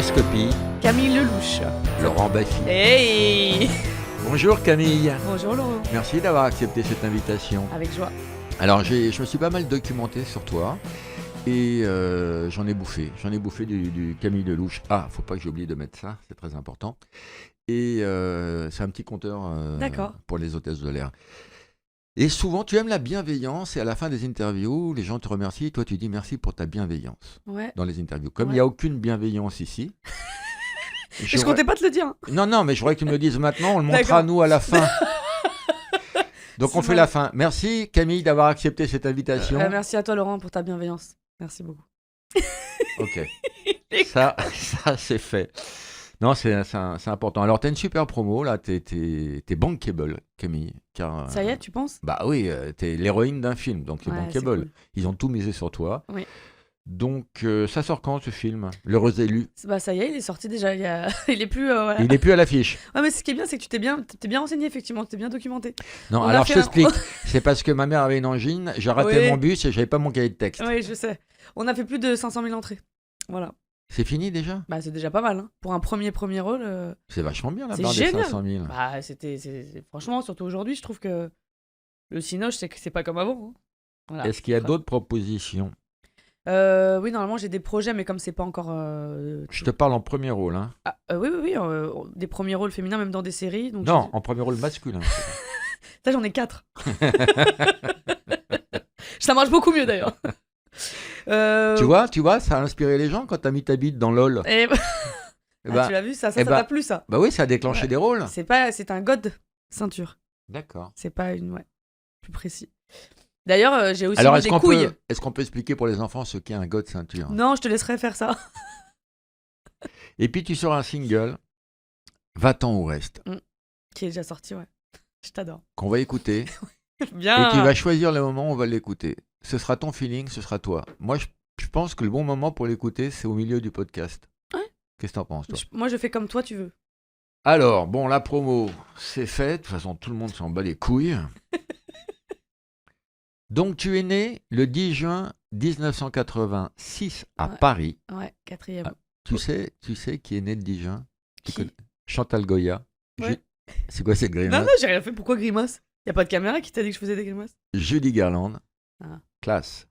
Camilloscopie, Camille Lelouch. Laurent Baffy. Hey. Bonjour Camille. Bonjour Laurent. Merci d'avoir accepté cette invitation. Avec joie. Alors je me suis pas mal documenté sur toi et j'en ai bouffé. J'en ai bouffé du Camille Lelouch. Ah, faut pas que j'oublie de mettre ça, c'est très important. Et c'est un petit compteur pour les hôtesses de l'air. Et souvent, tu aimes la bienveillance et à la fin des interviews, les gens te remercient et toi, tu dis merci pour ta bienveillance dans les interviews. Comme il n'y a aucune bienveillance ici. Je comptais pas te le dire. Non, mais je voudrais que tu me le dises maintenant, on le montrera à nous à la fin. Donc on fait la fin. Merci Camille d'avoir accepté cette invitation. Merci à toi Laurent pour ta bienveillance. Merci beaucoup. Ok, ça c'est fait. Non, c'est important. Alors, tu as une super promo, là, t'es bankable, Camille. Car, ça y est, tu penses ? Bah oui, t'es l'héroïne d'un film, donc c'est bankable. Cool. Ils ont tout misé sur toi. Oui. Donc, ça sort quand, ce film ? L'heureux élu ? Bah ça y est, il est sorti déjà. Il est plus... voilà. Il est plus à l'affiche. Ouais, mais ce qui est bien, c'est que tu t'es bien renseigné, effectivement. Tu t'es bien documenté. Non, alors je t'explique. C'est parce que ma mère avait une angine, j'ai raté mon bus et j'avais pas mon cahier de texte. Oui, je sais. On a fait plus de 500 000 entrées. Voilà. C'est fini déjà ? Bah c'est déjà pas mal, hein. Pour un premier rôle. C'est vachement bien la c'est barre des génial. 500 000. Bah franchement, surtout aujourd'hui, je trouve que le Cinoche, c'est pas comme avant. Hein. Voilà. Est-ce qu'il y a d'autres propositions ? Oui, normalement j'ai des projets, mais comme c'est pas encore. Je te parle en premier rôle, hein. Ah, oui, des premiers rôles féminins, même dans des séries. Donc non, en premier rôle masculin. Ça, j'en ai 4. Ça marche beaucoup mieux d'ailleurs. Tu vois, ça a inspiré les gens quand t'as mis ta bite dans LOL. Tu l'as vu, ça t'a plu ça ? Bah oui, ça a déclenché des rôles. C'est un god ceinture. D'accord. C'est pas une plus précis. D'ailleurs, j'ai aussi des couilles. Est-ce qu'on peut expliquer pour les enfants ce qu'est un god ceinture ? Non, je te laisserai faire ça. Et puis tu sors un single, Va-t'en ou reste. Qui est déjà sorti, ouais. Je t'adore. Qu'on va écouter. Bien. Et tu vas choisir le moment où on va l'écouter. Ce sera ton feeling, ce sera toi. Moi, je pense que le bon moment pour l'écouter, c'est au milieu du podcast. Ouais. Qu'est-ce que t'en penses, toi ? Moi, je fais comme toi, tu veux. Alors, bon, la promo, c'est fait. De toute façon, tout le monde s'en bat les couilles. Donc, tu es né le 10 juin 1986 à Paris. Ouais, 4e. Tu sais qui est né le 10 juin ? Qui ? Chantal Goya. Ouais. C'est quoi cette grimace ? Non, j'ai rien fait. Pourquoi grimace ? Y a pas de caméra qui t'a dit que je faisais des grimaces ? Judy Garland. Ah. Classe.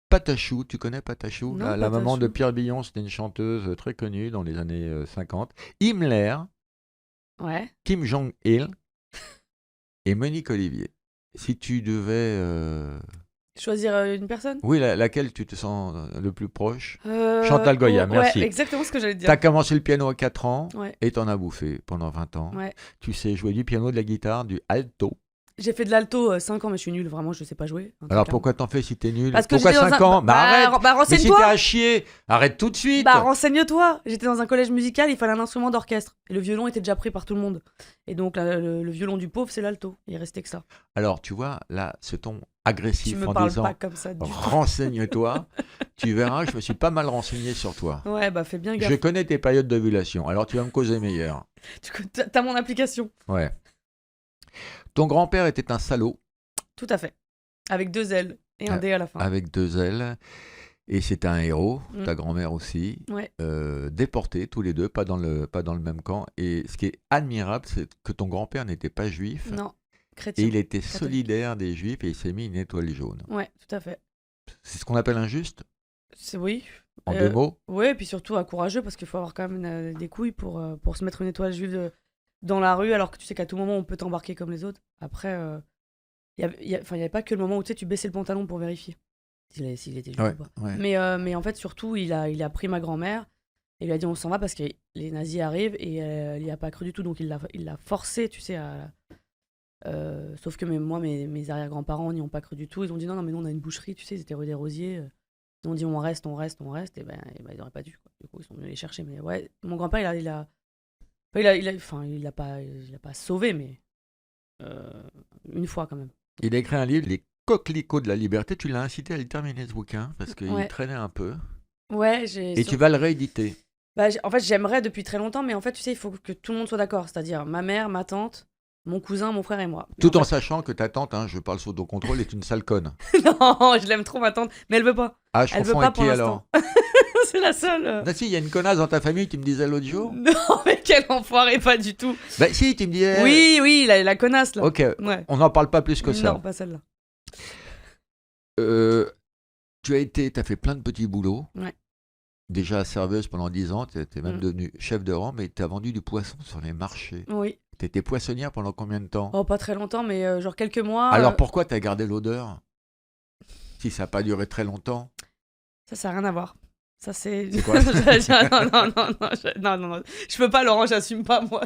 Patachou, tu connais Patachou ? Non, la maman de Pierre Billon, c'était une chanteuse très connue dans les années 50. Himmler. Ouais. Kim Jong-il. Et Monique Olivier. Si tu devais... choisir une personne ? Oui, laquelle tu te sens le plus proche ? Chantal Goya, merci. Ouais, exactement ce que j'allais te dire. Tu as commencé le piano à 4 ans et tu en as bouffé pendant 20 ans. Ouais. Tu sais jouer du piano, de la guitare, du alto. J'ai fait de l'alto 5 ans, mais je suis nulle, vraiment, je sais pas jouer. Alors pourquoi t'en fais si t'es nul ? Parce que pourquoi 5 ans ? Arrête. Renseigne-toi. Mais si t'es à chier, arrête tout de suite. Renseigne-toi. J'étais dans un collège musical, il fallait un instrument d'orchestre. Et le violon était déjà pris par tout le monde. Et donc le violon du pauvre, c'est l'alto. Il restait que ça. Alors tu vois, là, ce ton agressif tu me en parles disant pas comme ça, renseigne-toi, tu verras, je me suis pas mal renseigné sur toi. Ouais, fais bien gaffe. Je connais tes périodes d'ovulation, alors tu vas me causer meilleur. T'as mon application. Ouais. Ton grand-père était un salaud. Tout à fait. Avec 2 L et un D à la fin. Avec 2 L. Et c'était un héros, ta grand-mère aussi. Ouais. Déportés tous les deux, pas dans le même camp. Et ce qui est admirable, c'est que ton grand-père n'était pas juif. Non, chrétien. Et il était solidaire des juifs et il s'est mis une étoile jaune. Ouais, tout à fait. C'est ce qu'on appelle injuste ? Oui. En 2 mots ? Ouais, et puis surtout courageux parce qu'il faut avoir quand même des couilles pour se mettre une étoile juive dans la rue alors que tu sais qu'à tout moment on peut t'embarquer comme les autres. Après, il n'y avait pas que le moment où tu baissais le pantalon pour vérifier s'il était juif ou pas. Ouais. Mais en fait, surtout, il a pris ma grand-mère et il lui a dit on s'en va parce que les nazis arrivent et il n'y a pas cru du tout. Donc il l'a forcé, tu sais, à... sauf que mes arrière-grands-parents n'y ont pas cru du tout. Ils ont dit non, mais nous on a une boucherie, tu sais, ils étaient rue des Rosiers. Ils ont dit on reste, et ben ils n'auraient pas dû, quoi. Du coup, ils sont venus les chercher. Mais ouais, mon grand-père, il l'a pas sauvé, mais une fois quand même. Il a écrit un livre, Les Coquelicots de la Liberté. Tu l'as incité à le terminer, ce bouquin, parce qu'il traînait un peu. Ouais, Et tu vas le rééditer. En fait, j'aimerais depuis très longtemps, mais en fait, tu sais, il faut que tout le monde soit d'accord. C'est-à-dire ma mère, ma tante, Mon cousin, mon frère et moi. Mais Tout en en fait, sachant que ta tante, hein, je parle sous ton contrôle, est une sale conne. non, je l'aime trop ma tante, mais elle veut pas. Ah, je Elle veut confonds pas avec pour qui l'instant. alors? C'est la seule. Ah si, il y a une connasse dans ta famille, tu me disais l'autre jour. Non, mais quel enfoiré, pas du tout. Bah si, tu me disais... Oui, oui, la connasse là. Ok, Ouais. on n'en parle pas plus que ça. Non, pas celle-là. Tu as fait plein de petits boulots. Ouais. Déjà serveuse pendant 10 ans, tu étais même Mm. devenue chef de rang, mais tu as vendu du poisson sur les marchés. Oui. Tu étais poissonnière pendant combien de temps? Oh, pas très longtemps, mais genre quelques mois. Alors pourquoi tu as gardé l'odeur? Si ça n'a pas duré très longtemps. Ça n'a rien à voir. Ça, c'est. C'est quoi? Non. Je peux pas, Laurent, j'assume pas, moi.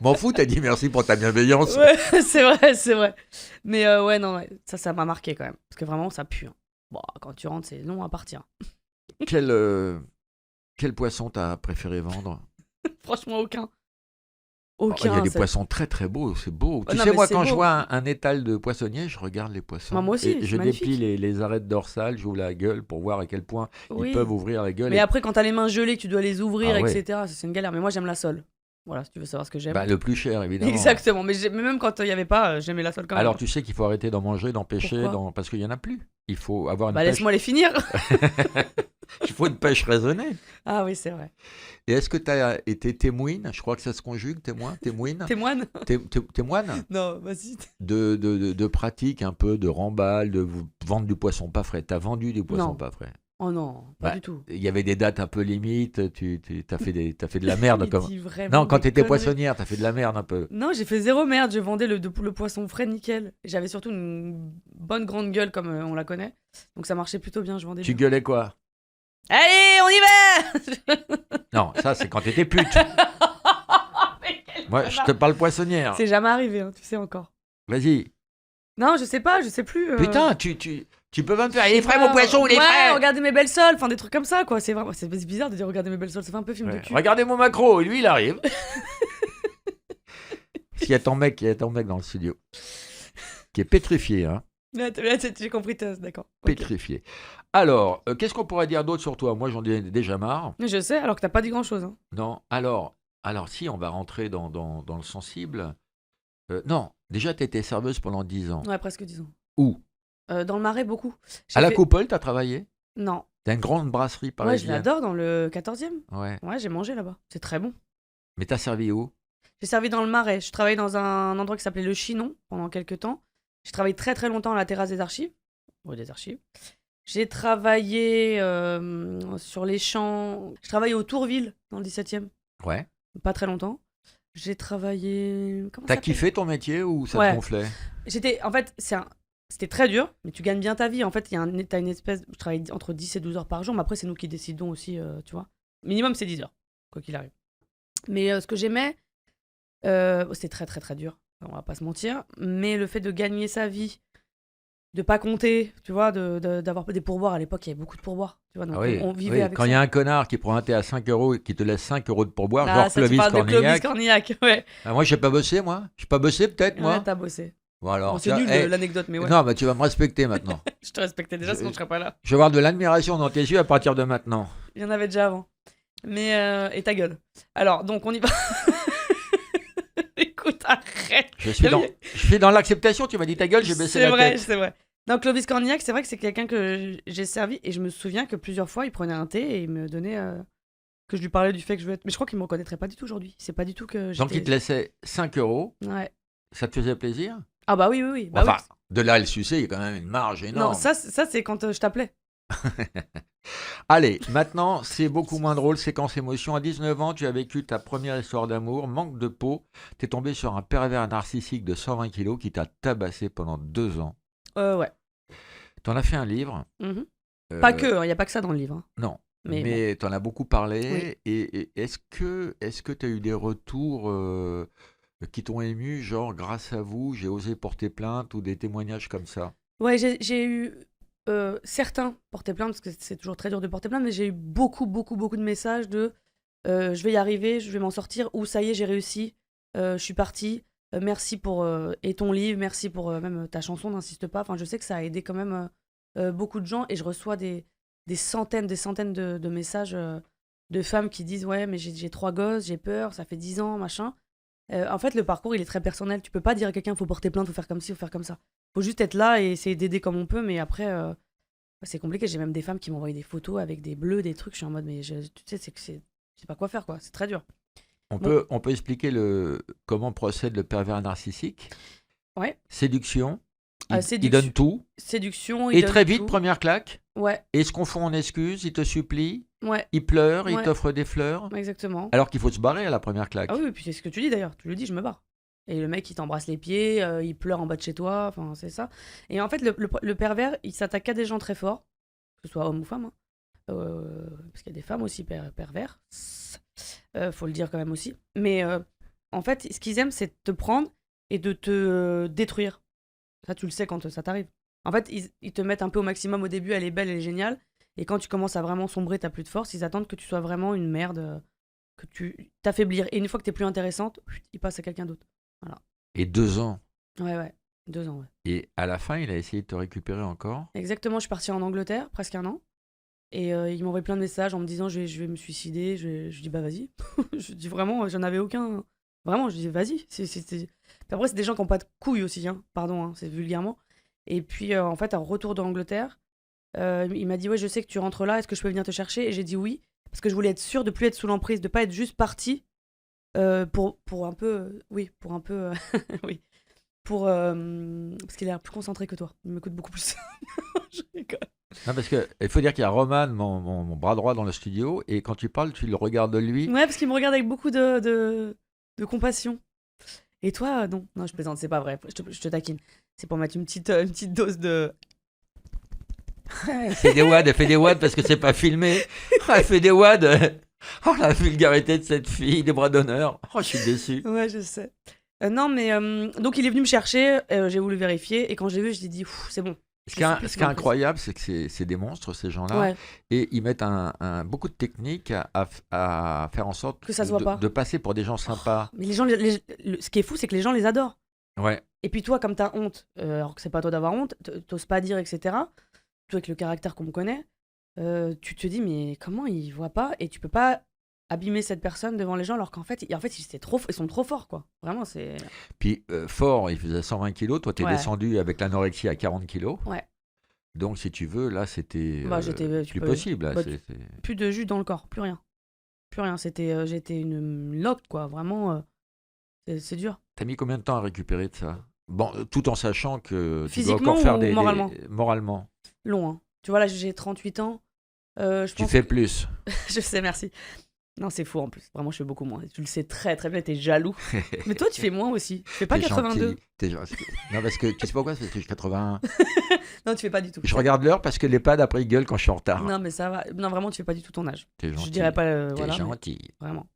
M'en fous, t'as dit merci pour ta bienveillance. Ouais, c'est vrai. Mais ouais, non, ouais. Ça m'a marqué quand même. Parce que vraiment, ça pue. Hein. Bon, quand tu rentres, c'est long à partir. Quel poisson t'as préféré vendre? Franchement, aucun. Il y a des ça- poissons très très beaux, c'est beau. Oh, Tu non, sais, mais moi, c'est quand je beau. vois un étal de poissonnier, je regarde les poissons. Moi aussi, Et c'est je magnifique. déplie les arêtes dorsales, j'ouvre la gueule pour voir à quel point Oui. ils peuvent ouvrir la gueule. Mais après, quand t'as les mains gelées, que tu dois les ouvrir, Ah ouais. etc., c'est une galère. Mais moi, j'aime la sole. Voilà, si tu veux savoir ce que j'aime. Bah, le plus cher, évidemment. Exactement. Mais même quand il n'y avait pas, j'aimais la sole quand même. Alors, tu sais qu'il faut arrêter d'en manger, d'en pêcher, Pourquoi parce qu'il n'y en a plus. Il faut avoir une Bah, pêche. laisse-moi les finir. Il faut une pêche raisonnée. Ah oui, c'est vrai. Et est-ce que tu as été témoine? Je crois que ça se conjugue, témoin, témoine. Témoigne. Témoine Non, vas-y. de pratiques un peu de remballe, de vendre du poisson pas frais. Tu as vendu du poisson Non. pas frais. Oh non, pas Bah, du tout. Il y avait des dates un peu limites, tu as fait de la merde. Il dit vraiment Non, quand des tu étais conneries. poissonnière, tu as fait de la merde un peu. Non, j'ai fait zéro merde. Je vendais le poisson frais, nickel. J'avais surtout une bonne grande gueule, comme on la connaît. Donc ça marchait plutôt bien. Je vendais Tu bien. gueulais quoi? Allez, on y va. Non, ça c'est quand tu étais pute. Mais quel Moi, je connard. te parle poissonnière. C'est jamais arrivé, hein, tu sais encore. Vas-y. Non, je sais pas, je sais plus. Putain, tu peux pas me faire. Il est je sais frais pas. mon poisson, il est Ouais, frais. regardez mes belles sols, enfin des trucs comme ça, quoi. C'est vraiment, c'est bizarre de dire regardez mes belles sols. Ça fait un peu film de Ouais. cul. Regardez mon macro, et lui il arrive. Il y a ton mec dans le studio. Qui est pétrifié, hein. Là, j'ai compris, d'accord. Ok. Pétrifié. Alors, qu'est-ce qu'on pourrait dire d'autre sur toi? Moi, j'en ai déjà marre. Mais je sais, alors que t'as pas dit grand chose. Hein. Non, alors si, on va rentrer dans le sensible. Non, déjà, tu étais serveuse pendant 10 ans. Ouais, presque 10 ans. Où? Dans le Marais, beaucoup. J'ai À la fait- Coupole, tu as travaillé? Non. T'as une grande brasserie Ouais, je parisienne. l'adore dans le 14e. Ouais. Ouais, j'ai mangé là-bas. C'est très bon. Mais t'as servi où? J'ai servi dans le Marais. Je travaillais dans un endroit qui s'appelait Le Chinon pendant quelques temps. J'ai travaillé très très longtemps à la terrasse des archives. Ouais, des archives. J'ai travaillé sur les champs. Je travaillais au Tourville, dans le 17e. Ouais. Pas très longtemps. J'ai travaillé. Comment T'as ça s'appelle kiffé ton métier ou ça Ouais. te gonflait? En fait, c'était très dur, mais tu gagnes bien ta vie. En fait, t'as une espèce. Je travaille entre 10 et 12 heures par jour, mais après, c'est nous qui décidons aussi, tu vois. Minimum, c'est 10 heures, quoi qu'il arrive. Mais ce que j'aimais, c'était très, très, très dur, on va pas se mentir. Mais le fait de gagner sa vie, de pas compter, tu vois, d'avoir des pourboires. À l'époque, il y avait beaucoup de pourboires, tu vois. Donc Ah oui, on vivait oui, avec quand ça. il y a un connard qui prend un thé à 5 euros et qui te laisse 5 euros de pourboire, Ah, genre ça, tu Clovis parles de Clovis Cornillac. Cornillac, ouais. Ah, moi, j'ai pas bossé, moi. J'ai pas bossé, peut-être, moi. Ouais, t'as bossé. Bon, alors, Bon, c'est tiens, nul hey, l'anecdote, mais ouais. Non, mais tu vas me respecter maintenant. Je te respectais déjà, sinon je serais pas là. Je vais avoir de l'admiration dans tes yeux à partir de maintenant. Il y en avait déjà avant. Mais, et ta gueule. Alors, donc, on y va. Écoute, arrête. Je suis dans l'acceptation, tu m'as dit ta gueule, j'ai baissé la tête. C'est vrai. Non, Clovis Cornillac, c'est vrai que c'est quelqu'un que j'ai servi et je me souviens que plusieurs fois, il prenait un thé et il me donnait. Que je lui parlais du fait que je veux être. Mais je crois qu'il me reconnaîtrait pas du tout aujourd'hui. C'est pas du tout que Donc, il te laissait 5 euros. Ouais. Ça te faisait plaisir? Ah, bah oui, oui, oui. Bah Enfin, oui. de là à le sucer, il y a quand même une marge énorme. Non, ça c'est quand je t'appelais. Allez, maintenant, c'est beaucoup moins drôle, séquence émotion. À 19 ans, tu as vécu ta première histoire d'amour, manque de peau. T'es tombé sur un pervers narcissique de 120 kilos qui t'a tabassé pendant 2 ans. Ouais. T'en as fait un livre. Mhm. Pas que, il n'y a pas que ça dans le livre. Hein. Non, Mais mais t'en as beaucoup parlé. Oui. Et est-ce que t'as eu des retours qui t'ont ému, genre grâce à vous, j'ai osé porter plainte ou des témoignages comme ça? Ouais, j'ai eu certains porter plainte, parce que c'est toujours très dur de porter plainte, mais j'ai eu beaucoup de messages de je vais y arriver, je vais m'en sortir, ou ça y est, j'ai réussi, je suis partie, merci pour et ton livre, merci pour même ta chanson, n'insiste pas. Enfin, je sais que ça a aidé quand même beaucoup de gens, et je reçois des centaines de messages de femmes qui disent ouais, mais j'ai 3 gosses, j'ai peur, ça fait 10 ans, machin. En fait, le parcours, il est très personnel. Tu peux pas dire à quelqu'un, faut porter plainte, faut faire comme ci, faut faire comme ça. Faut juste être là et essayer d'aider comme on peut, mais après, c'est compliqué. J'ai même des femmes qui m'envoient des photos avec des bleus, des trucs. Je suis en mode, mais tu sais, je sais pas quoi faire, quoi. C'est très dur. Bon. On peut expliquer comment procède le pervers narcissique. Ouais. Séduction. Il Séduction. donne tout. Séduction. Et donne très vite, tout. première claque. Ouais. Et se confond en excuses, il te supplie. Ouais. Il pleure, Ouais. il t'offre des fleurs. Exactement. Alors qu'il faut se barrer à la première claque. Ah oui, puis c'est ce que tu dis d'ailleurs. Tu lui dis, je me barre. Et le mec, il t'embrasse les pieds, il pleure en bas de chez toi, enfin, c'est ça. Et en fait, le pervers, il s'attaque à des gens très forts, que ce soit homme ou femme, hein. Parce qu'il y a des femmes aussi pervers. Faut le dire quand même aussi. Mais en fait, ce qu'ils aiment, c'est te prendre et de te détruire. Ça, tu le sais quand ça t'arrive. En fait, ils te mettent un peu au maximum au début, elle est belle, elle est géniale. Et quand tu commences à vraiment sombrer, t'as plus de force, ils attendent que tu sois vraiment une merde, que tu t'affaiblir. Et une fois que t'es plus intéressante, ils passent à quelqu'un d'autre. Voilà. Et 2 ans. Ouais. 2 ans, ouais. Et à la fin, il a essayé de te récupérer encore. Exactement, je suis partie en Angleterre, presque 1 an. Et il m'envoie plein de messages en me disant je vais me suicider. Je dis bah vas-y. Je dis vraiment, j'en avais aucun. Vraiment, je dis vas-y. Puis après, c'est des gens qui n'ont pas de couilles aussi, hein. Pardon, hein, c'est vulgairement. Et puis en fait, en retour d'Angleterre, il m'a dit ouais, je sais que tu rentres là, est-ce que je peux venir te chercher? Et j'ai dit oui, parce que je voulais être sûre de plus être sous l'emprise, de pas être juste partie pour un peu. Oui, pour un peu. Oui. Parce qu'il a l'air plus concentré que toi. Il m'écoute beaucoup plus. Je rigole. Non, parce qu'il faut dire qu'il y a Roman, mon bras droit dans le studio, et quand tu parles, tu le regardes de lui. Ouais, parce qu'il me regarde avec beaucoup de compassion. Et toi, non. Non, je plaisante, c'est pas vrai. Je te taquine. C'est pour mettre une petite dose de... Elle fait des wads parce que c'est pas filmé. Elle fait des wads. Oh, la vulgarité de cette fille, des bras d'honneur. Oh, je suis déçu. Ouais, je sais. Non, mais donc il est venu me chercher, j'ai voulu vérifier, et quand j'ai vu, je lui ai dit, c'est bon. Ce qui est incroyable, c'est que c'est des monstres, ces gens-là. Ouais. Et ils mettent beaucoup de techniques à faire en sorte que ça se voit pas. De passer pour des gens sympas. Mais les gens, ce qui est fou, c'est que les gens les adorent. Ouais. Et puis toi, comme t'as honte, alors que c'est pas toi d'avoir honte, t'oses pas dire, etc. Toi, avec le caractère qu'on me connaît, tu te dis, mais comment ils voient pas? Et tu peux pas abîmer cette personne devant les gens, alors qu'en fait, ils sont trop forts, quoi. Vraiment, c'est... Puis, fort, il faisait 120 kilos. Toi, t'es Ouais. descendu avec l'anorexie à 40 kilos. Ouais. Donc, si tu veux, là, c'était plus peux- possible. Là, bah, plus de jus dans le corps, plus rien. Plus rien, j'étais une loque, quoi. Vraiment, c'est dur. T'as mis combien de temps à récupérer de ça? Bon, tout en sachant que tu dois Physiquement encore faire ou moralement? Moralement. Long, hein. Tu vois, là, j'ai 38 ans. Je Tu pense fais que- plus. Je sais, merci. Non, c'est fou en plus. Vraiment, je fais beaucoup moins. Tu le sais très très bien, t'es jaloux. Mais toi, tu fais moins aussi. Tu fais pas T'es 82. gentil, t'es gentil. Non, parce que tu sais pourquoi? C'est parce que j'ai 81. Non, tu fais pas du tout. Je regarde l'heure parce que l'EHPAD après il gueule quand je suis en retard. Non, mais ça va. Non, vraiment, tu fais pas du tout ton âge. T'es gentil. Je dirais pas. T'es Voilà, mais gentil. vraiment.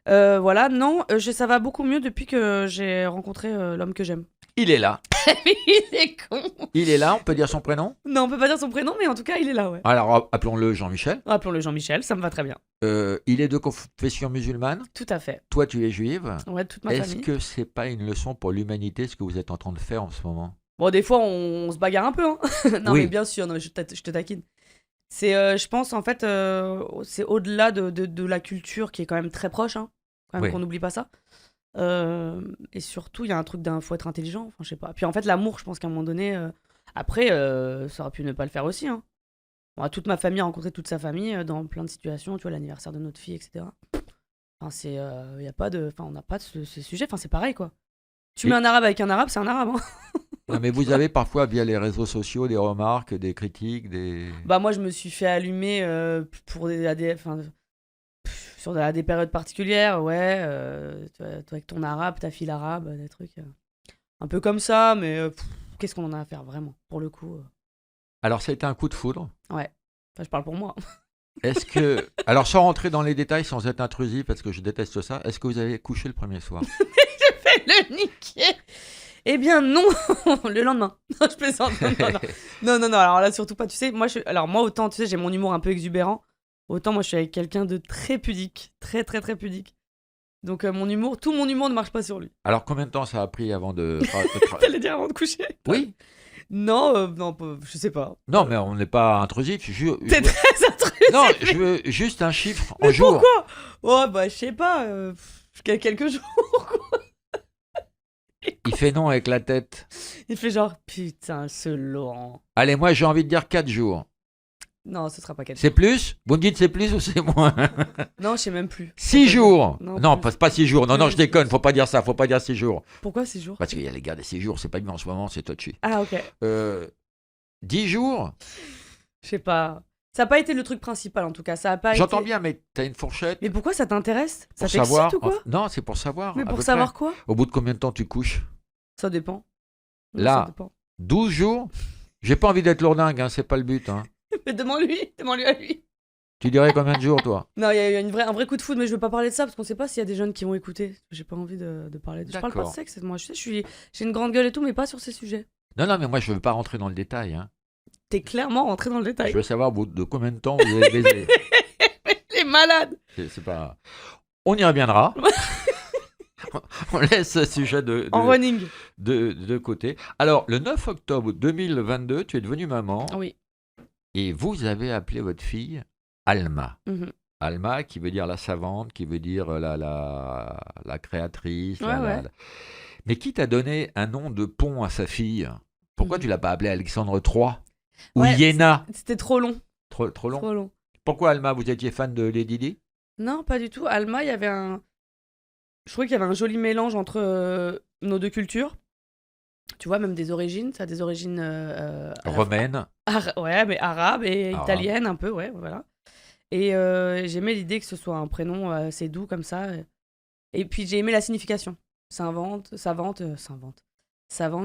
Voilà, non, ça va beaucoup mieux depuis que j'ai rencontré l'homme que j'aime. Il est là. Il est con. Il est là, on peut dire son prénom? Non, on peut pas dire son prénom, mais en tout cas, il est là, ouais. Alors, appelons-le Jean-Michel. Appelons-le Jean-Michel, ça me va très bien. Il est de confession musulmane. Tout à fait. Toi, tu es juive. Ouais, toute ma Est-ce famille. que c'est pas une leçon pour l'humanité ce que vous êtes en train de faire en ce moment? Bon, des fois, on se bagarre un peu, hein. Non, Oui. mais bien sûr, non, mais je te taquine. C'est, je pense, en fait, c'est au-delà de la culture qui est quand même très proche, hein. Quand même Oui. qu'on n'oublie pas ça. Et surtout, il y a un truc d'un faut être intelligent, enfin, je sais pas. Puis en fait, l'amour, je pense qu'à un moment donné, après, ça aurait pu ne pas le faire aussi, hein. Bon, toute ma famille a rencontré toute sa famille dans plein de situations, tu vois, l'anniversaire de notre fille, etc. Enfin, c'est, y a pas de, enfin, on n'a pas de ce sujet, enfin, c'est pareil, quoi. Tu mets un arabe avec un arabe, c'est un arabe, hein. Non, mais vous avez parfois via les réseaux sociaux des remarques, des critiques, des... Bah, moi, je me suis fait allumer pour sur des périodes particulières, ouais. Toi, avec ton arabe, ta fille arabe, des trucs un peu comme ça, mais qu'est-ce qu'on en a à faire, vraiment, pour le coup. Alors, ça a été un coup de foudre. Ouais. Enfin, je parle pour moi. Est-ce que... Alors, sans rentrer dans les détails, sans être intrusif, parce que je déteste ça, est-ce que vous avez couché le premier soir? Je fais le niquer. Eh bien, non. Le lendemain. Non, je plaisante. Non. Alors là, surtout pas. Tu sais, moi, autant, tu sais, j'ai mon humour un peu exubérant. Autant, moi, je suis avec quelqu'un de très pudique. Très, très, très pudique. Donc, tout mon humour ne marche pas sur lui. Alors, combien de temps ça a pris avant de... T'allais dire avant de coucher? Oui. Non, je sais pas. Non, mais on n'est pas intrusif. T'es très intrusif. Non, je veux juste un chiffre en Mais jour. pourquoi? Oh, bah, je sais pas. Quelques jours, quoi. Il fait non avec la tête. Il fait genre, putain, ce Laurent. Allez, moi j'ai envie de dire 4 jours. Non, ce sera pas 4 C'est jours. plus? Vous me dites c'est plus ou c'est moins? Non, je sais même plus. 6 jours. Non, Non, plus. pas 6 jours. Non, non, Plus, je déconne. plus. Faut pas dire ça. Faut pas dire 6 jours. Pourquoi 6 jours? Parce qu'il y a les gars des 6 jours. C'est pas bien en ce moment. C'est touchy. Ah, ok. 10 jours? Je sais pas. Ça n'a pas été le truc principal en tout cas. Ça a pas J'entends été... bien, mais t'as une fourchette Mais pourquoi ça t'intéresse? Ça pour t'excite savoir. ou quoi? Non, c'est pour savoir. Mais à pour peu savoir près. quoi? Au bout de combien de temps tu couches? Ça dépend. Non, Là. ça dépend. 12 jours? J'ai pas envie d'être lourdingue, hein, c'est pas le but. Hein. Mais demande-lui à lui. Tu dirais combien de jours, toi? Non, il y a eu un vrai coup de foudre, mais je veux pas parler de ça parce qu'on sait pas s'il y a des jeunes qui vont écouter. J'ai pas envie de parler de... Je parle pas de D'accord. sexe, moi. Je sais, j'ai une grande gueule et tout, mais pas sur ces sujets. Non, non, mais moi, je veux pas rentrer dans le détail. Hein. T'es clairement rentré dans le détail. Je veux savoir au bout de combien de temps vous avez baisé. Les malades. C'est pas... On y reviendra. On laisse ce sujet En running. de côté. Alors, le 9 octobre 2022, tu es devenue maman Oui. et vous avez appelé votre fille Alma. Mhm. Alma, qui veut dire la savante, qui veut dire la créatrice. Ouais, ouais. Mais qui t'a donné un nom de pont à sa fille? Pourquoi Mhm. tu l'as pas appelée Alexandre III ou Ouais, Iéna? C'était trop long. Trop long. Trop long. Pourquoi Alma? Vous étiez fan de Lady Di? Non, pas du tout. Alma, il y avait un... Je trouvais qu'il y avait un joli mélange entre nos deux cultures. Tu vois, même des origines. Ça a des origines... Romaine. Ouais, mais arabe et Arabe. italienne un peu, ouais, voilà. Et j'aimais l'idée que ce soit un prénom assez doux comme ça. Et puis j'ai aimé la signification. Savante,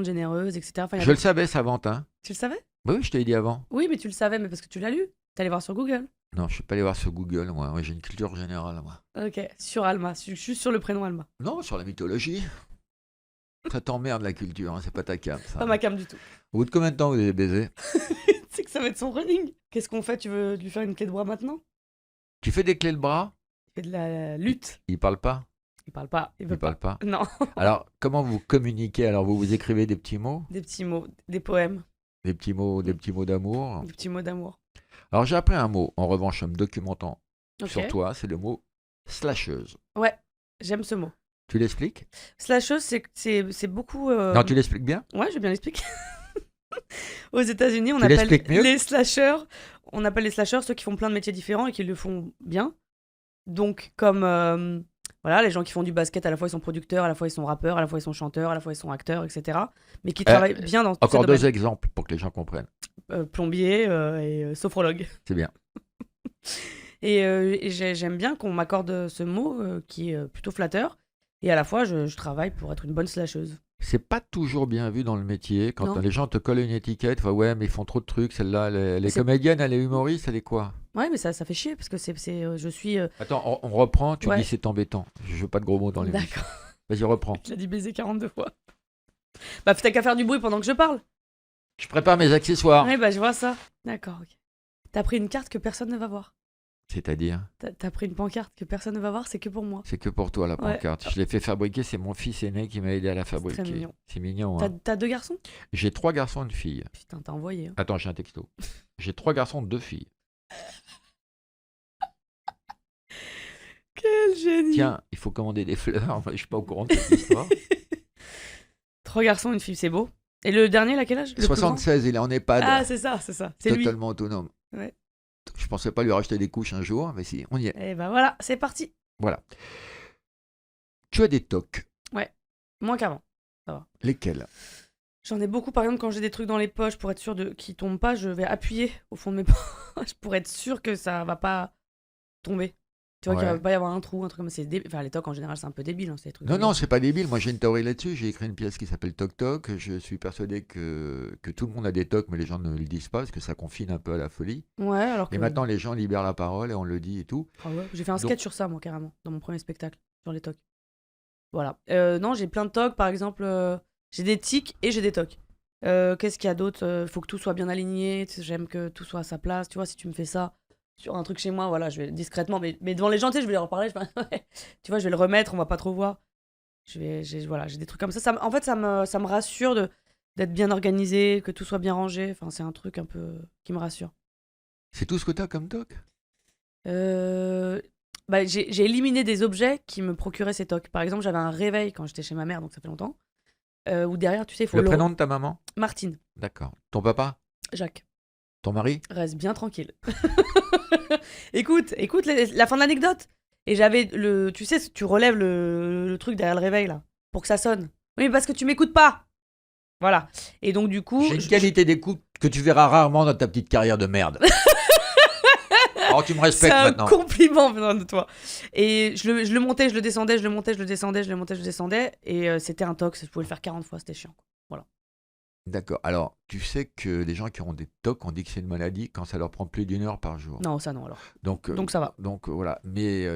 généreuse, etc. Enfin, il y Je avait- le savais, savante. Hein. Tu le savais? Oui, je t'ai dit avant. Oui, mais tu le savais, mais parce que tu l'as lu. T'es allé voir sur Google. Non, je suis pas allé voir sur Google, moi. Ouais, j'ai une culture générale, moi. Ok, sur Alma, juste sur le prénom Alma. Non, sur la mythologie. Ça t'emmerde la culture, hein, c'est pas ta cam. Ça. Pas ma cam du tout. Au bout de combien de temps vous avez baisé? C'est que ça va être son running. Qu'est-ce qu'on fait? Tu veux lui faire une clé de bras maintenant? Tu fais des clés de bras? Il fait de la lutte. Il parle pas? Il parle pas. Il veut Il parle pas. Non, Alors, comment vous communiquez? Alors, vous écrivez des petits mots? des petits mots, des poèmes, Des petits mots d'amour? des petits mots d'amour. Alors, j'ai appris un mot, en revanche, en me documentant Ok. sur toi, c'est le mot slasheuse. Ouais, j'aime ce mot. Tu l'expliques? Slasheuse, c'est beaucoup. Non, tu l'expliques bien? Ouais, je vais bien l'expliquer. Aux États-Unis, on Tu appelle l'expliques mieux les slashers. On appelle les slashers ceux qui font plein de métiers différents et qui le font bien. Donc, comme voilà, les gens qui font du basket, à la fois ils sont producteurs, à la fois ils sont rappeurs, à la fois ils sont chanteurs, à la fois ils sont acteurs, etc. Mais qui travaillent bien dans tous ces Encore domaines. 2 exemples pour que les gens comprennent. Plombier et sophrologue. C'est bien. Et j'aime bien qu'on m'accorde ce mot qui est plutôt flatteur. Et à la fois, je travaille pour être une bonne slasheuse. C'est pas toujours bien vu dans le métier. Quand Non. les gens te collent une étiquette, enfin, ouais, mais ils font trop de trucs. Celle-là, les C'est- comédiennes, elle est humoriste, elle est quoi? Ouais, mais ça fait chier parce que je suis. Attends, on reprend, tu Ouais. dis c'est embêtant. Je veux pas de gros mots dans les D'accord. Vas-y, reprends. Je l'ai dit baiser 42 fois. Bah, t'as qu'à faire du bruit pendant que je parle. Je prépare mes accessoires. Ouais, bah, je vois ça. D'accord, ok. T'as pris une carte que personne ne va voir. C'est-à-dire, T'as pris une pancarte que personne ne va voir, c'est que pour moi. c'est que pour toi la Ouais. pancarte. Je l'ai fait fabriquer, c'est mon fils aîné qui m'a aidé à la fabriquer. très mignon. C'est mignon, hein. T'as 2 garçons? J'ai 3 garçons et une fille. Putain, t'as envoyé. Hein. Attends, j'ai un texto. J'ai 3 garçons, 2 filles. Quel génie! Tiens, il faut commander des fleurs. Je suis pas au courant de cette histoire. 3 garçons, une fille, c'est beau. Et le dernier, il a quel âge? Le plus grand 76, il est en EHPAD. Ah, c'est ça. C'est lui. Totalement autonome. Ouais. Je pensais pas lui racheter des couches un jour, mais si, on y est. Et bah voilà, c'est parti. Voilà. Tu as des tocs. Moins qu'avant. Lesquels? J'en ai beaucoup, par exemple, quand j'ai des trucs dans les poches pour être sûr qu'ils tombent pas, je vais appuyer au fond de mes poches pour être sûr que ça va pas tomber. Tu vois qu'il Ouais. va pas y avoir un trou, un truc comme ça. Enfin, les tocs en général, c'est un peu débile. Hein, ces trucs Non, non, c'est pas débile. Moi, j'ai une théorie là-dessus. J'ai écrit une pièce qui s'appelle Toc Toc. Je suis persuadé que tout le monde a des tocs, mais les gens ne le disent pas parce que ça confine un peu à la folie. Ouais, alors que. Et maintenant, les gens libèrent la parole et on le dit et tout. Ah ouais, j'ai fait un Donc- sketch sur ça, moi, carrément, dans mon premier spectacle, sur les tocs. Voilà. Non, j'ai plein de tocs, par exemple, j'ai des tics et j'ai des tocs. Qu'est-ce qu'il y a d'autre? Faut que tout soit bien aligné, j'aime que tout soit à sa place. Tu vois, si tu me fais ça sur un truc chez moi, voilà, je vais discrètement, mais devant les gens, tu sais, je vais leur parler, ouais. Tu vois, je vais le remettre, on va pas trop voir. Voilà, j'ai des trucs comme ça. En fait, ça me rassure d'être bien organisé, que tout soit bien rangé. Enfin, c'est un truc un peu qui me rassure. C'est tout ce que tu as comme toc? Bah, j'ai éliminé des objets qui me procuraient ces tocs. Par exemple, j'avais un réveil quand j'étais chez ma mère, donc ça fait longtemps. Ou derrière, tu sais, il faut Le prénom de ta maman? Martine, D'accord. Ton papa? Jacques, Ton mari? reste bien tranquille. Écoute la fin de l'anecdote. Et j'avais le. Tu sais, tu relèves le truc derrière le réveil, là, pour que ça sonne. Oui, mais parce que tu m'écoutes pas. Voilà. Et donc, du coup. J'ai une qualité d'écoute que tu verras rarement dans ta petite carrière de merde. Alors tu me respectes maintenant. C'est un compliment venant de toi. Et je le montais, je le descendais, je le montais, je le descendais, je le montais, je le descendais. Et c'était un tox, je pouvais le faire 40 fois, c'était chiant. Voilà. D'accord. Alors, tu sais que les gens qui ont des TOC, on dit que c'est une maladie quand ça leur prend plus d'1 heure par jour. Non, ça non alors. Donc ça va. Donc voilà. Mais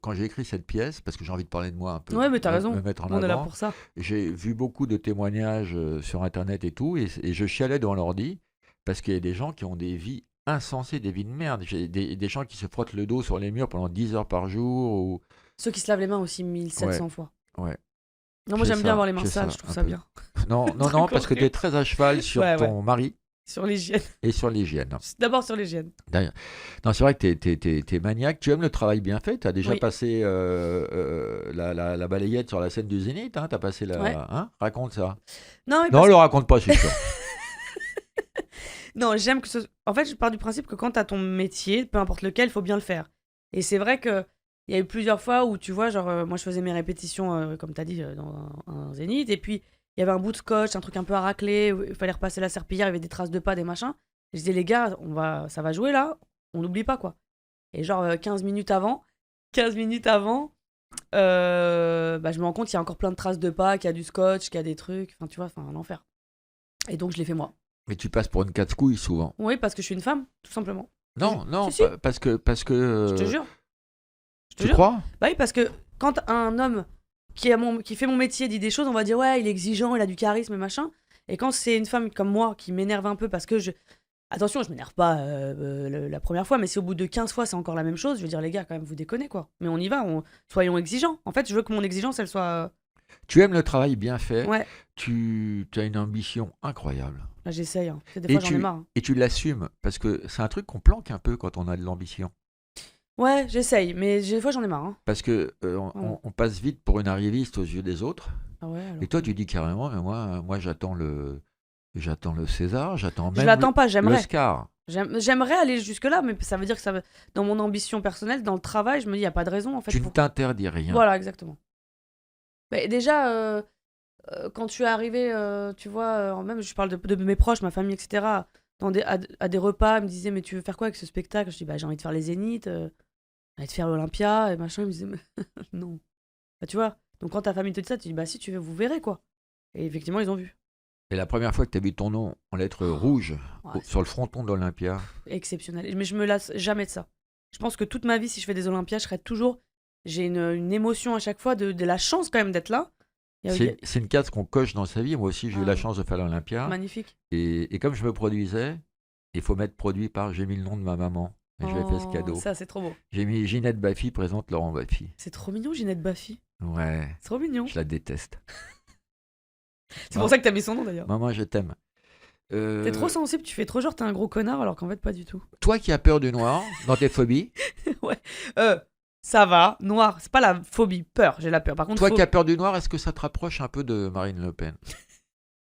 quand j'ai écrit cette pièce, parce que j'ai envie de parler de moi un peu, Ouais, mais t'as raison. me mettre en On est là avant, pour ça. j'ai vu beaucoup de témoignages sur Internet et tout, et je chialais devant l'ordi, parce qu'il y a des gens qui ont des vies insensées, des vies de merde. J'ai des gens qui se frottent le dos sur les murs pendant 10 heures par jour. Ou... Ceux qui se lavent les mains aussi 1700 fois. Ouais. Non, moi C'est j'aime ça, bien avoir les mains c'est sales, ça, je trouve un ça peu. bien. Non, parce que tu es très à cheval sur Ouais, ton mari Sur l'hygiène. et sur l'hygiène. D'abord sur l'hygiène. D'ailleurs. Non, c'est vrai que t'es maniaque. Tu aimes le travail bien fait. Tu as déjà Oui. passé la balayette sur la scène du Zénith. Hein, t'as passé la. Ouais. Hein, raconte ça. Non, mais Non, le raconte pas, c'est sûr. Non, j'aime que ce. En fait, je pars du principe que quand t'as ton métier, peu importe lequel, il faut bien le faire. Et c'est vrai que il y a eu plusieurs fois où, tu vois, genre, moi je faisais mes répétitions, comme t'as dit, dans un zénith, et puis il y avait un bout de scotch, un truc un peu à racler, où il fallait repasser la serpillière, il y avait des traces de pas, des machins. Et je disais, les gars, ça va jouer là, on n'oublie pas quoi. Et genre, 15 minutes avant, je me rends compte qu'il y a encore plein de traces de pas, qu'il y a du scotch, qu'il y a des trucs, enfin, tu vois, enfin, un enfer. Et donc, je l'ai fait moi. Mais tu passes pour une casse-couille souvent. Oui, parce que je suis une femme, tout simplement. Non, Si. parce que. Je te jure. Tu crois? Bah oui, parce que quand un homme qui fait mon métier dit des choses, on va dire ouais, il est exigeant, il a du charisme et machin. Et quand c'est une femme comme moi qui m'énerve un peu parce que je. Attention, je m'énerve pas la première fois, mais si au bout de 15 fois c'est encore la même chose, je veux dire, les gars, quand même, vous déconnez quoi. Mais on y va, soyons exigeants. En fait, je veux que mon exigence, elle soit. Tu aimes le travail bien fait. Ouais, Tu as une ambition incroyable. là j'essaye. Hein. Des fois, j'en ai marre. Hein. Et tu l'assumes, parce que c'est un truc qu'on planque un peu quand on a de l'ambition. Ouais, j'essaye, mais des fois, j'en ai marre. Hein. Parce que on passe vite pour une arriviste aux yeux des autres. Ah ouais, alors. Et toi, tu dis carrément, mais moi j'attends le César, j'attends même Je l'attends pas, j'aimerais. l'Oscar. J'aimerais aller jusque-là, mais ça veut dire que ça va... dans mon ambition personnelle, dans le travail, je me dis, il n'y a pas de raison en fait. Tu ne t'interdis rien. Voilà, exactement. Mais déjà, quand tu es arrivé, tu vois, même je parle de mes proches, ma famille, etc., à des repas, ils me disaient, mais tu veux faire quoi avec ce spectacle? Je dis, bah j'ai envie de faire les Zéniths, j'ai envie de faire l'Olympia, et machin. Ils me disaient, mais non. Bah, tu vois, donc quand ta famille te dit ça, tu dis, bah si tu veux, vous verrez quoi. Et effectivement, ils ont vu. Et la première fois que tu as vu ton nom en lettres rouges Ouais, sur le fronton d'Olympia. exceptionnel. Mais je me lasse jamais de ça. Je pense que toute ma vie, si je fais des Olympias, je serai toujours. J'ai une émotion à chaque fois de la chance quand même d'être là. C'est une case qu'on coche dans sa vie. Moi aussi, j'ai eu la chance de faire l'Olympia. Magnifique. Et comme je me produisais, il faut mettre produit par. J'ai mis le nom de ma maman. Et je lui ai fait ce cadeau. Ça, c'est trop beau. J'ai mis Ginette Baffy présente Laurent Baffy. C'est trop mignon, Ginette Baffy. Ouais. C'est trop mignon. Je la déteste. C'est pour ça que t'as mis son nom d'ailleurs. Maman, je t'aime. T'es trop sensible, tu fais trop genre t'es un gros connard alors qu'en fait pas du tout. Toi qui as peur du noir dans tes phobies. Ouais. Ça va, noir, c'est pas la phobie, peur, j'ai la peur. Par contre, Toi qui as peur du noir, est-ce que ça te rapproche un peu de Marine Le Pen?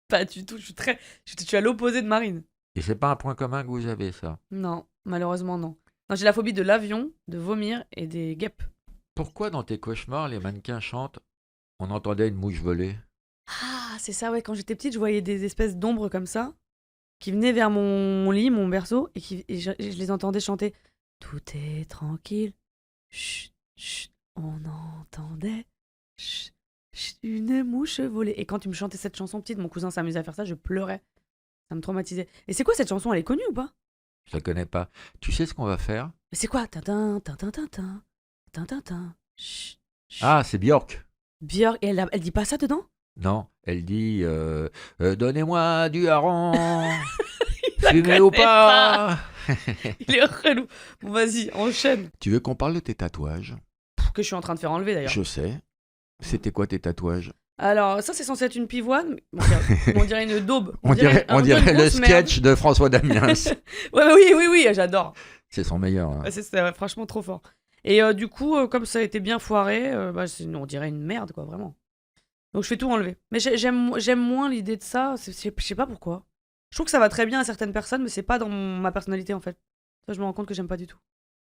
Pas du tout, je suis à l'opposé de Marine. Et c'est pas un point commun que vous avez, ça? Non, malheureusement non. Non, j'ai la phobie de l'avion, de vomir et des guêpes. Pourquoi dans tes cauchemars, les mannequins chantent On entendait une mouche voler? Ah, c'est ça, ouais, quand j'étais petite, je voyais des espèces d'ombres comme ça, qui venaient vers mon lit, mon berceau, et je les entendais chanter « Tout est tranquille, chut, chut, on entendait chut, chut, une mouche voler. » Et quand tu me chantais cette chanson petite, mon cousin s'amusait à faire ça, je pleurais. Ça me traumatisait. Et c'est quoi cette chanson? Elle est connue ou pas? Je la connais pas. Tu sais ce qu'on va faire? Mais c'est quoi? Tintin, tintin, tintin, tintin, tintin, chut, chut. Ah, c'est Björk. Björk, et elle dit pas ça dedans? Non, elle dit Donnez-moi du hareng, la fumez ou connaît pas. Il est relou. Bon, vas-y, enchaîne. Tu veux qu'on parle de tes tatouages? Que je suis en train de faire enlever d'ailleurs. Je sais. C'était quoi tes tatouages? Alors, ça, c'est censé être une pivoine. On dirait une daube. On dirait un peu une le grosse sketch de François Damiens. Ouais, mais oui, j'adore. C'est son meilleur. Hein. Ouais, c'est franchement trop fort. Et du coup, comme ça a été bien foiré, on dirait une merde, quoi, vraiment. Donc je fais tout enlever. Mais j'aime moins l'idée de ça. Je sais pas pourquoi. Je trouve que ça va très bien à certaines personnes, mais c'est pas dans ma personnalité en fait. Ça, je me rends compte que j'aime pas du tout.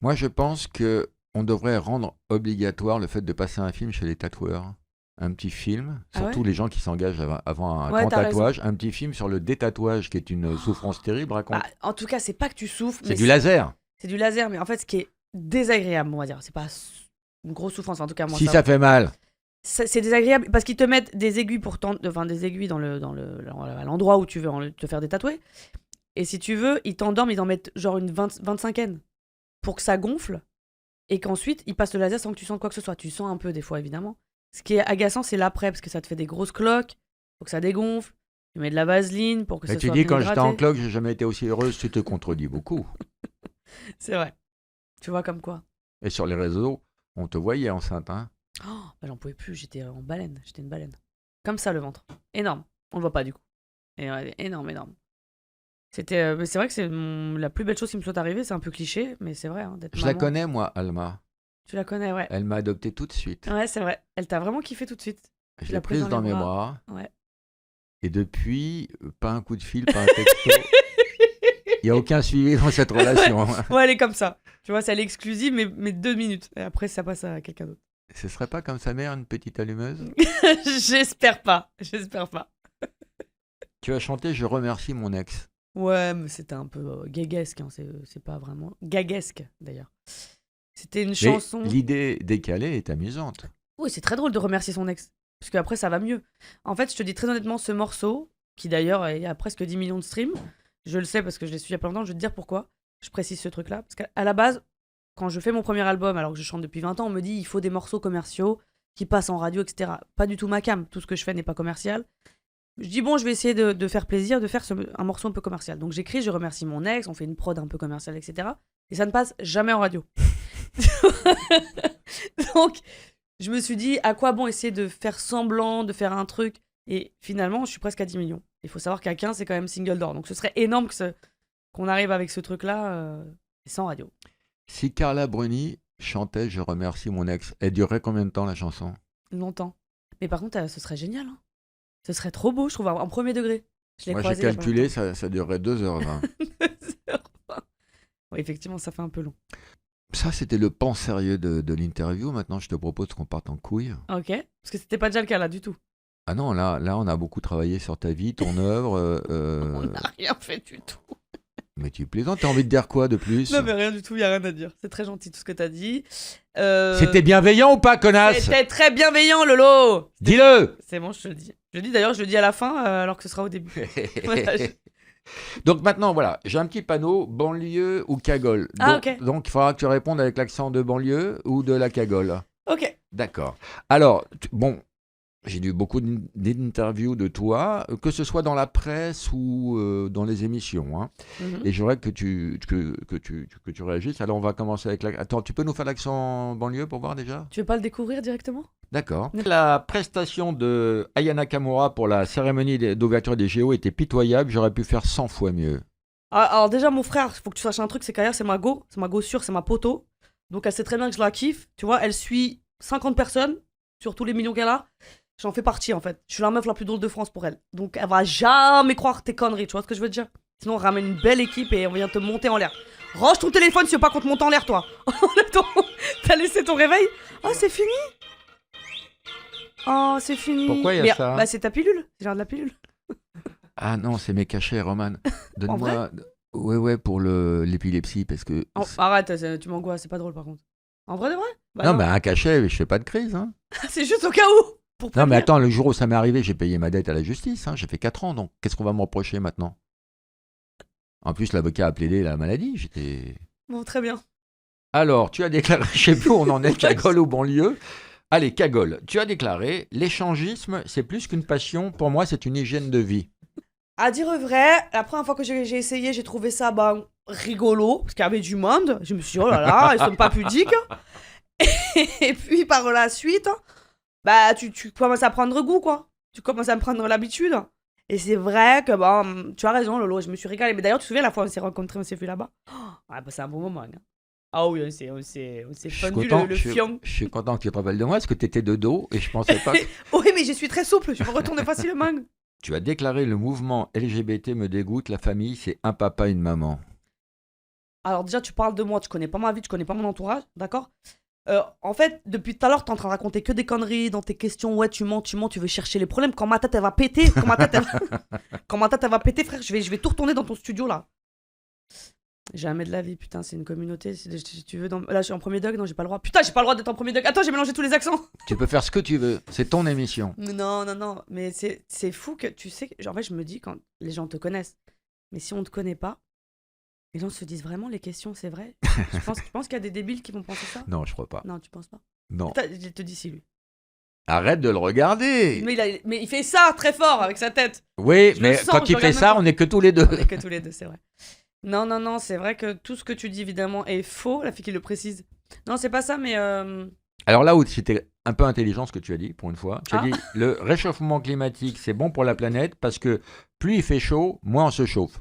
Moi, je pense que on devrait rendre obligatoire le fait de passer un film chez les tatoueurs. Un petit film, Ah surtout ouais? les gens qui s'engagent avant un Ouais, grand t'as raison. tatouage, un petit film sur le détatouage qui est une souffrance terrible, raconte. Bah, en tout cas, c'est pas que tu souffres, C'est mais du laser. c'est du laser. Mais en fait, ce qui est désagréable, on va dire, c'est pas une grosse souffrance. En tout cas, moi, Si ça ça va. fait mal. C'est désagréable parce qu'ils te mettent des aiguilles enfin des aiguilles à l'endroit où tu veux te faire détatouer. Et si tu veux, ils t'endorment, ils en mettent genre une 25 pour que ça gonfle et qu'ensuite ils passent le laser sans que tu sentes quoi que ce soit. Tu sens un peu des fois évidemment. Ce qui est agaçant, c'est l'après parce que ça te fait des grosses cloques, faut que ça dégonfle. Tu mets de la vaseline pour que Mais ça tu soit dis, bien quand j'étais en hydraté. cloque, j'ai jamais été aussi heureuse, tu te contredis beaucoup. C'est vrai. Tu vois comme quoi. Et sur les réseaux, on te voyait enceinte, hein. Oh, bah, j'en pouvais plus, j'étais en baleine, j'étais une baleine. Comme ça le ventre. Énorme. On le voit pas du coup. Et, énorme, énorme. Mais c'est vrai que c'est la plus belle chose qui me soit arrivée, c'est un peu cliché, mais c'est vrai, hein, d'être Je la maman. connais, moi, Alma. Tu la connais, ouais. Elle m'a adopté tout de suite. Ouais, c'est vrai. Elle t'a vraiment kiffé tout de suite. Je Tu l'ai l'as prise prise dans les mes bras. Ouais. Et depuis, pas un coup de fil, pas un texto. Il n'y a aucun suivi dans cette relation. Ouais, elle est comme ça. Tu vois, elle est exclusive, mais 2 minutes. Et après, ça passe à quelqu'un d'autre. Ce serait pas comme sa mère, une petite allumeuse? J'espère pas. J'espère pas. Tu as chanté Je remercie mon ex. Ouais, mais c'était un peu gaguesque. Hein. C'est pas vraiment. Gaguesque, d'ailleurs. C'était une Mais chanson. l'idée décalée est amusante. Oui, c'est très drôle de remercier son ex. Parce qu'après, ça va mieux. En fait, je te dis très honnêtement, ce morceau, qui d'ailleurs il y a presque 10 millions de streams, je le sais parce que je l'ai su il y a pas longtemps, je vais te dire pourquoi je précise ce truc-là. Parce qu'à la base, quand je fais mon premier album, alors que je chante depuis 20 ans, on me dit il faut des morceaux commerciaux qui passent en radio, etc. Pas du tout ma cam. Tout ce que je fais n'est pas commercial. Je dis bon, je vais essayer de faire plaisir, de faire un morceau un peu commercial. Donc j'écris, je remercie mon ex, on fait une prod un peu commerciale, etc. Et ça ne passe jamais en radio. Donc, je me suis dit, à quoi bon essayer de faire semblant, de faire un truc. Et finalement, je suis presque à 10 millions. Il faut savoir qu'à 15, c'est quand même single d'or. Donc ce serait énorme qu'on arrive avec ce truc-là et sans radio. Si Carla Bruni chantait Je remercie mon ex, elle durerait combien de temps la chanson? Longtemps. Mais par contre, ce serait génial. Hein. Ce serait trop beau, je trouve, en premier degré. Je l'ai Moi j'ai croisé il y a pas calculé, longtemps. ça durerait 2h20. 2h20. Oui, effectivement, ça fait un peu long. Ça, c'était le pan sérieux de l'interview. Maintenant, je te propose qu'on parte en couille. Ok. Parce que c'était pas déjà le cas là du tout. Ah non, là, on a beaucoup travaillé sur ta vie, ton œuvre. On n'a rien fait du tout. Mais tu plaisantes, t'as envie de dire quoi de plus? Non, mais rien du tout, il n'y a rien à dire. C'est très gentil tout ce que t'as dit. C'était bienveillant ou pas, connasse? C'était très bienveillant, Lolo. Dis-le. C'est bon, je te le dis. Je le dis d'ailleurs, je le dis à la fin, alors que ce sera au début. Voilà, Donc maintenant, voilà, j'ai un petit panneau, banlieue ou cagole. Ah, Donc, ok. donc, il faudra que tu répondes avec l'accent de banlieue ou de la cagole. Ok. D'accord. Alors, bon, j'ai lu beaucoup d'interviews de toi, que ce soit dans la presse ou dans les émissions. Hein. Mhm. Et j'aimerais que tu réagisses. Alors, on va commencer avec Attends, tu peux nous faire l'accent banlieue pour voir déjà? Tu veux pas le découvrir directement? D'accord. La prestation de Aya Nakamura pour la cérémonie d'ouverture des JO était pitoyable. J'aurais pu faire 100 fois mieux. Alors déjà, mon frère, il faut que tu saches un truc, c'est qu'Aya, c'est ma go sûre, c'est ma poteau. Donc elle sait très bien que je la kiffe. Tu vois, elle suit 50 personnes sur tous les millions qu'elle a. J'en fais partie en fait. Je suis la meuf la plus drôle de France pour elle. Donc elle va jamais croire tes conneries, tu vois ce que je veux te dire? Sinon on ramène une belle équipe et on vient te monter en l'air. Range ton téléphone si tu veux pas qu'on te monte en l'air, toi. T'as laissé ton réveil? Oh, c'est fini? Oh, c'est fini. Pourquoi il y a Mais, ça? Bah c'est ta pilule, c'est genre de la pilule. Ah non, c'est mes cachets, Roman. En Donne-moi. Ouais, pour l'épilepsie, parce que. Arrête, tu m'angoisses, c'est pas drôle par contre. En vrai de vrai? Bah non, mais un cachet, je fais pas de crise. Hein. C'est juste au cas où. Pour Non, mais prévenir. attends, le jour où ça m'est arrivé, j'ai payé ma dette à la justice. Hein. J'ai fait 4 ans, donc qu'est-ce qu'on va me reprocher maintenant? En plus, l'avocat a plaidé la maladie. J'étais. Bon, très bien. Alors, tu as déclaré, je sais plus où on en est, cagole ou banlieue. Allez, cagole. Tu as déclaré, l'échangisme, c'est plus qu'une passion. Pour moi, c'est une hygiène de vie. À dire vrai, la première fois que j'ai essayé, j'ai trouvé ça rigolo, parce qu'il y avait du monde. Je me suis dit, oh là là, ils sont pas pudiques. Et puis par la suite, bah tu commences à prendre goût, quoi. Tu commences à me prendre l'habitude. Et c'est vrai que, bon, tu as raison, Lolo, je me suis régalée. Mais d'ailleurs, tu te souviens la fois où on s'est rencontrés, on s'est vu là-bas? Oh, ouais, bah, c'est un bon moment. Hein. Ah oui, on s'est Je suis fendu content, le fion. je suis content que tu te rappelles de moi parce que tu étais de dos et je pensais pas. Oui, mais je suis très souple, je me retourne facilement. Tu as déclaré le mouvement LGBT me dégoûte, la famille, c'est un papa, une maman. Alors déjà, tu parles de moi, tu connais pas ma vie, tu connais pas mon entourage, d'accord? En fait, depuis tout à l'heure, t'es en train de raconter que des conneries dans tes questions. Ouais, tu mens, tu veux chercher les problèmes. Quand ma tête, elle va péter, quand ma tête, elle va péter, frère, je vais tout retourner dans ton studio, là. Jamais de la vie, putain, c'est une communauté. Si tu veux, là, je suis en premier dog, non, j'ai pas le droit. Putain, j'ai pas le droit d'être en premier dog. Attends, j'ai mélangé tous les accents. Tu peux faire ce que tu veux, c'est ton émission. Non, non, non, mais c'est fou que tu sais. En fait, je me dis quand les gens te connaissent, mais si on te connaît pas, les gens se disent vraiment les questions, c'est vrai. Tu penses qu'il y a des débiles qui vont penser ça? Non, je crois pas. Non, tu penses pas? Non. Attends, je te dis si lui. Arrête de le regarder. Mais il fait ça très fort avec sa tête. Oui, Je le mais sens, quand je il le fait regarde ça, même pas. on est que tous les deux. On est que tous les deux, c'est vrai. Non, non, non, c'est vrai que tout ce que tu dis évidemment est faux. La fille qui le précise. Non, c'est pas ça, mais Alors là où c'était un peu intelligent ce que tu as dit, pour une fois, tu as Ah. dit le réchauffement climatique, c'est bon pour la planète parce que plus il fait chaud, moins on se chauffe.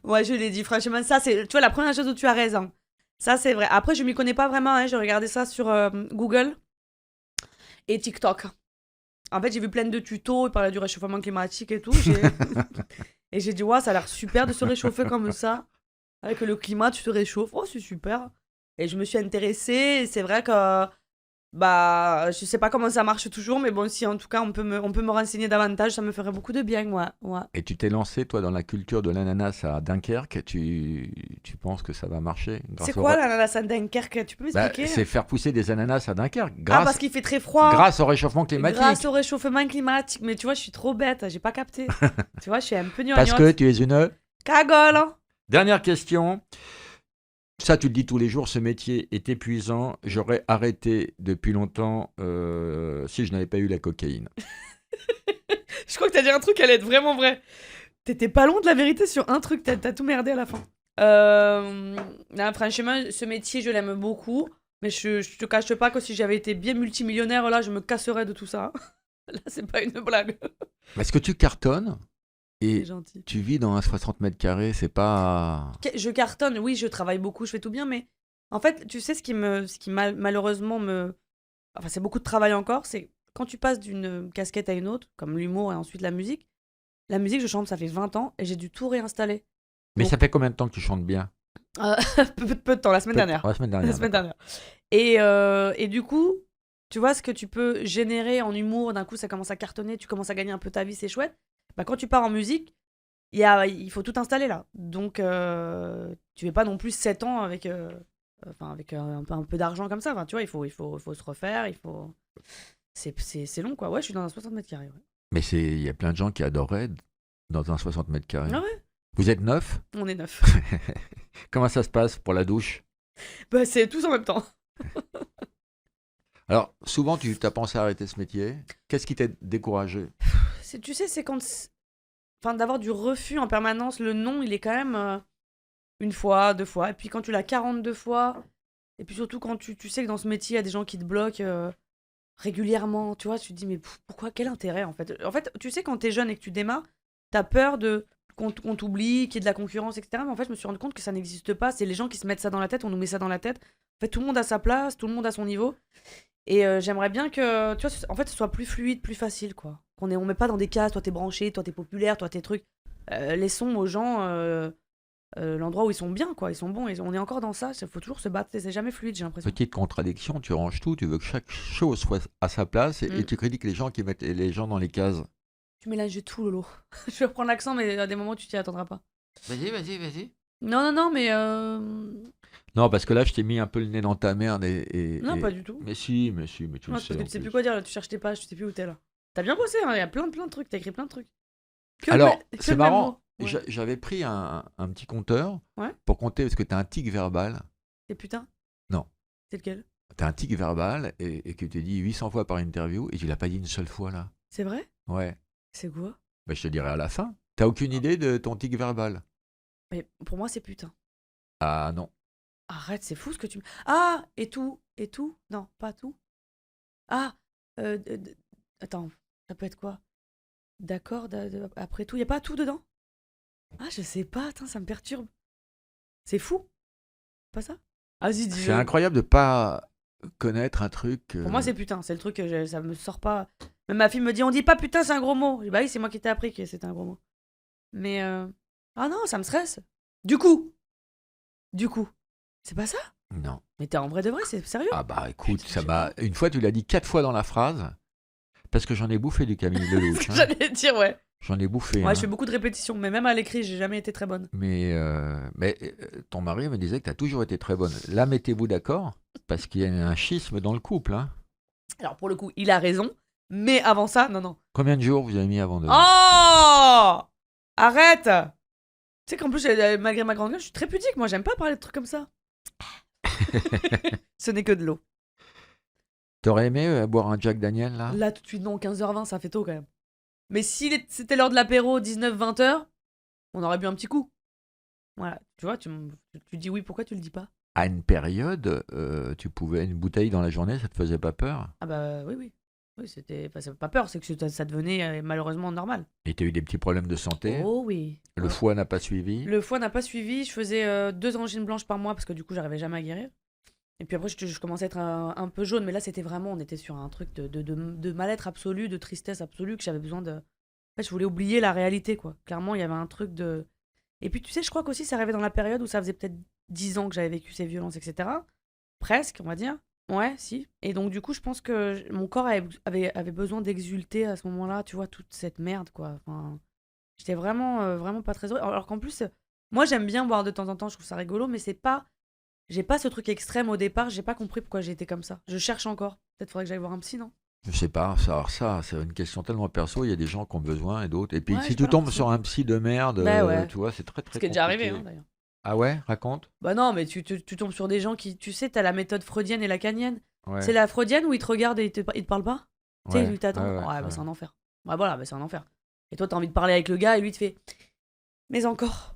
ouais, je l'ai dit. Franchement, ça c'est, tu vois, la première chose où tu as raison. Ça c'est vrai. Après, je m'y connais pas vraiment. J'ai regardé ça sur Google et TikTok. En fait, j'ai vu plein de tutos. Ils parlaient du réchauffement climatique et tout. Et j'ai dit, ouais, ça a l'air super de se réchauffer comme ça. Avec le climat, tu te réchauffes. Oh, c'est super. Et je me suis intéressée. Et c'est vrai que, bah, je sais pas comment ça marche toujours, mais bon, si en tout cas on peut me renseigner davantage, ça me ferait beaucoup de bien, ouais. Ouais. Et tu t'es lancé, toi, dans la culture de l'ananas à Dunkerque. Tu penses que ça va marcher grâce C'est au quoi l'ananas à Dunkerque? Tu peux Bah, m'expliquer? c'est faire pousser des ananas à Dunkerque Ah, parce qu'il fait très froid. grâce au réchauffement climatique. Grâce au réchauffement climatique. Mais tu vois, je suis trop bête, j'ai pas capté. Tu vois, je suis un peu Parce que gnognotte. tu es une... Cagole, hein. Dernière question. Ça, tu le dis tous les jours, ce métier est épuisant. J'aurais arrêté depuis longtemps si je n'avais pas eu la cocaïne. Je crois que t'as dit un truc qui allait être vraiment vrai. T'étais pas loin de la vérité sur un truc, t'as tout merdé à la fin. Non, franchement, ce métier, je l'aime beaucoup. Mais je te cache pas que si j'avais été bien multimillionnaire, là, je me casserais de tout ça. Là, c'est pas une blague. Est-ce que tu cartonnes C'est et gentil. tu vis dans un 60 mètres carrés, c'est pas... Je cartonne, oui, je travaille beaucoup, je fais tout bien, mais en fait, tu sais, malheureusement me. Enfin, c'est beaucoup de travail encore, c'est quand tu passes d'une casquette à une autre, comme l'humour et ensuite la musique. La musique, je chante, ça fait 20 ans et j'ai dû tout réinstaller. Mais Bon. ça fait combien de temps que tu chantes bien? Peu de temps, la semaine dernière. La semaine La dernière. semaine d'accord. dernière. Et du coup, tu vois ce que tu peux générer en humour, d'un coup ça commence à cartonner, tu commences à gagner un peu ta vie, c'est chouette. Bah, quand tu pars en musique, il faut tout installer là. Donc tu fais pas non plus 7 ans avec, avec un peu d'argent comme ça. Enfin, tu vois, il faut se refaire, c'est long quoi. Ouais, je suis dans un 60 mètres carrés. Ouais. Mais il y a plein de gens qui adoreraient être dans un 60 mètres carrés. Ah ouais, Vous êtes 9? on est 9. Comment ça se passe pour la douche? Bah, c'est tous en même temps. Alors, souvent, tu as pensé à arrêter ce métier. Qu'est-ce qui t'a découragé? Tu sais, c'est quand. Enfin, d'avoir du refus en permanence, le non, il est quand même une fois, 2 fois. Et puis quand tu l'as 42 fois, et puis surtout quand tu sais que dans ce métier, il y a des gens qui te bloquent régulièrement, tu vois, tu te dis, mais pourquoi, quel intérêt en fait? En fait, tu sais, quand t'es jeune et que tu démarres, t'as peur qu'on t'oublie, qu'il y ait de la concurrence, etc. Mais en fait, je me suis rendu compte que ça n'existe pas. C'est les gens qui se mettent ça dans la tête, on nous met ça dans la tête. En fait, tout le monde a sa place, tout le monde a son niveau. Et j'aimerais bien que, tu vois, en fait, ce soit plus fluide, plus facile, quoi. On met pas dans des cases, toi t'es branché, toi t'es populaire, toi t'es truc. Laissons aux gens l'endroit où ils sont bien, quoi. Ils sont bons, on est encore dans ça, il faut toujours se battre, c'est jamais fluide, j'ai l'impression. Petite contradiction, tu ranges tout, tu veux que chaque chose soit à sa place et tu critiques les gens qui mettent les gens dans les cases. Tu mélanges tout, Lolo. Je vais reprendre l'accent, mais à des moments tu t'y attendras pas. Vas-y. Non, non, non, mais. Non, parce que là, je t'ai mis un peu le nez dans ta merde Non, pas du tout. Mais si, mais tu Non, le c'est parce sais. que en tu sais plus. plus quoi dire, là, tu cherches tes pages, tu sais plus où t'es là. T'as bien bossé, hein, il y a plein de trucs, t'as écrit plein de trucs. Alors, Que c'est le même marrant, mot. Ouais. j'avais pris un petit compteur Ouais. pour compter, parce que t'as un tic verbal. C'est putain. Non. C'est lequel? T'as un tic verbal et que tu dis 800 fois par interview et tu l'as pas dit une seule fois là. C'est vrai? Ouais. C'est quoi? Bah, je te dirai à la fin. T'as aucune idée de ton tic verbal? Mais pour moi, c'est putain. Ah non. Arrête, c'est fou ce que tu... Ah, et tout. Non, pas tout. Ah, attends, ça peut être quoi? D'accord, après tout, y a pas tout dedans? Ah, je sais pas, attends, ça me perturbe. C'est fou. pas ça? Vas-y, C'est dis-le. incroyable de pas connaître un truc. Pour moi, c'est putain. C'est le truc que ça me sort pas. Même ma fille me dit on dit pas putain, c'est un gros mot. Je dis, bah oui, c'est moi qui t'ai appris que c'était un gros mot. Mais. Ah non, ça me stresse. Du coup. C'est pas ça? Non. Mais t'es en vrai de vrai, c'est sérieux? Ah bah écoute, Putain, ça je m'a. Une fois, tu l'as dit 4 fois dans la phrase, parce que j'en ai bouffé du Camille C'est Lelouch. ce que hein. j'allais dire, ouais. J'en ai bouffé. Ouais, hein. je fais beaucoup de répétitions, mais même à l'écrit, j'ai jamais été très bonne. Mais ton mari me disait que tu as toujours été très bonne. Là, mettez-vous d'accord, parce qu'il y a un schisme dans le couple. Hein. Alors pour le coup, il a raison, mais avant ça, non. Combien de jours vous avez mis avant de. Oh! Arrête! Tu sais qu'en plus, malgré ma grande gueule, je suis très pudique. Moi, j'aime pas parler de trucs comme ça. Ce n'est que de l'eau. T'aurais aimé boire un Jack Daniel là? Là, tout de suite, non, 15h20, ça fait tôt quand même. Mais si c'était l'heure de l'apéro, 19-20h, on aurait bu un petit coup. Voilà, tu vois, tu dis oui, pourquoi tu le dis pas? À une période, tu pouvais une bouteille dans la journée, ça te faisait pas peur? Ah bah oui. Oui, c'était. Enfin, ça fait pas peur, c'est que ça devenait malheureusement normal. Et tu as eu des petits problèmes de santé? Oh oui. Le Ouais. foie n'a pas suivi? Le foie n'a pas suivi, je faisais 2 angines blanches par mois parce que du coup, j'arrivais jamais à guérir. Et puis après, je commençais à être un peu jaune, mais là, c'était vraiment, on était sur un truc de mal-être absolu, de tristesse absolue, que j'avais besoin de. En fait, je voulais oublier la réalité, quoi. Clairement, il y avait un truc de. Et puis, tu sais, je crois qu'aussi, ça arrivait dans la période où ça faisait peut-être 10 ans que j'avais vécu ces violences, etc. Presque, on va dire. Ouais, si. Et donc, du coup, je pense que mon corps avait besoin d'exulter à ce moment-là, tu vois, toute cette merde, quoi. Enfin, j'étais vraiment pas très heureuse. Alors qu'en plus, moi, j'aime bien boire de temps en temps, je trouve ça rigolo, mais c'est pas. J'ai pas ce truc extrême au départ, j'ai pas compris pourquoi j'ai été comme ça. Je cherche encore. Peut-être faudrait que j'aille voir un psy, non? Je sais pas, ça, c'est une question tellement perso, il y a des gens qui ont besoin et d'autres. Et puis Ouais, si j'ai tu pas tombes l'impression. sur un psy de merde, Bah ouais. tu vois, c'est très très Ce qui est déjà arrivé, compliqué. hein, d'ailleurs. Ah ouais, raconte. Bah non, mais tu tombes sur des gens qui, tu sais, t'as la méthode freudienne et lacanienne. Ouais. C'est la freudienne où ils te regardent et ils te parlent pas. Tu sais, Ouais, ils t'attendent. ouais, Ouais, bah ouais. c'est un enfer. Ouais, voilà, bah c'est un enfer. Et toi, t'as envie de parler avec le gars et lui, il te fait. Mais encore.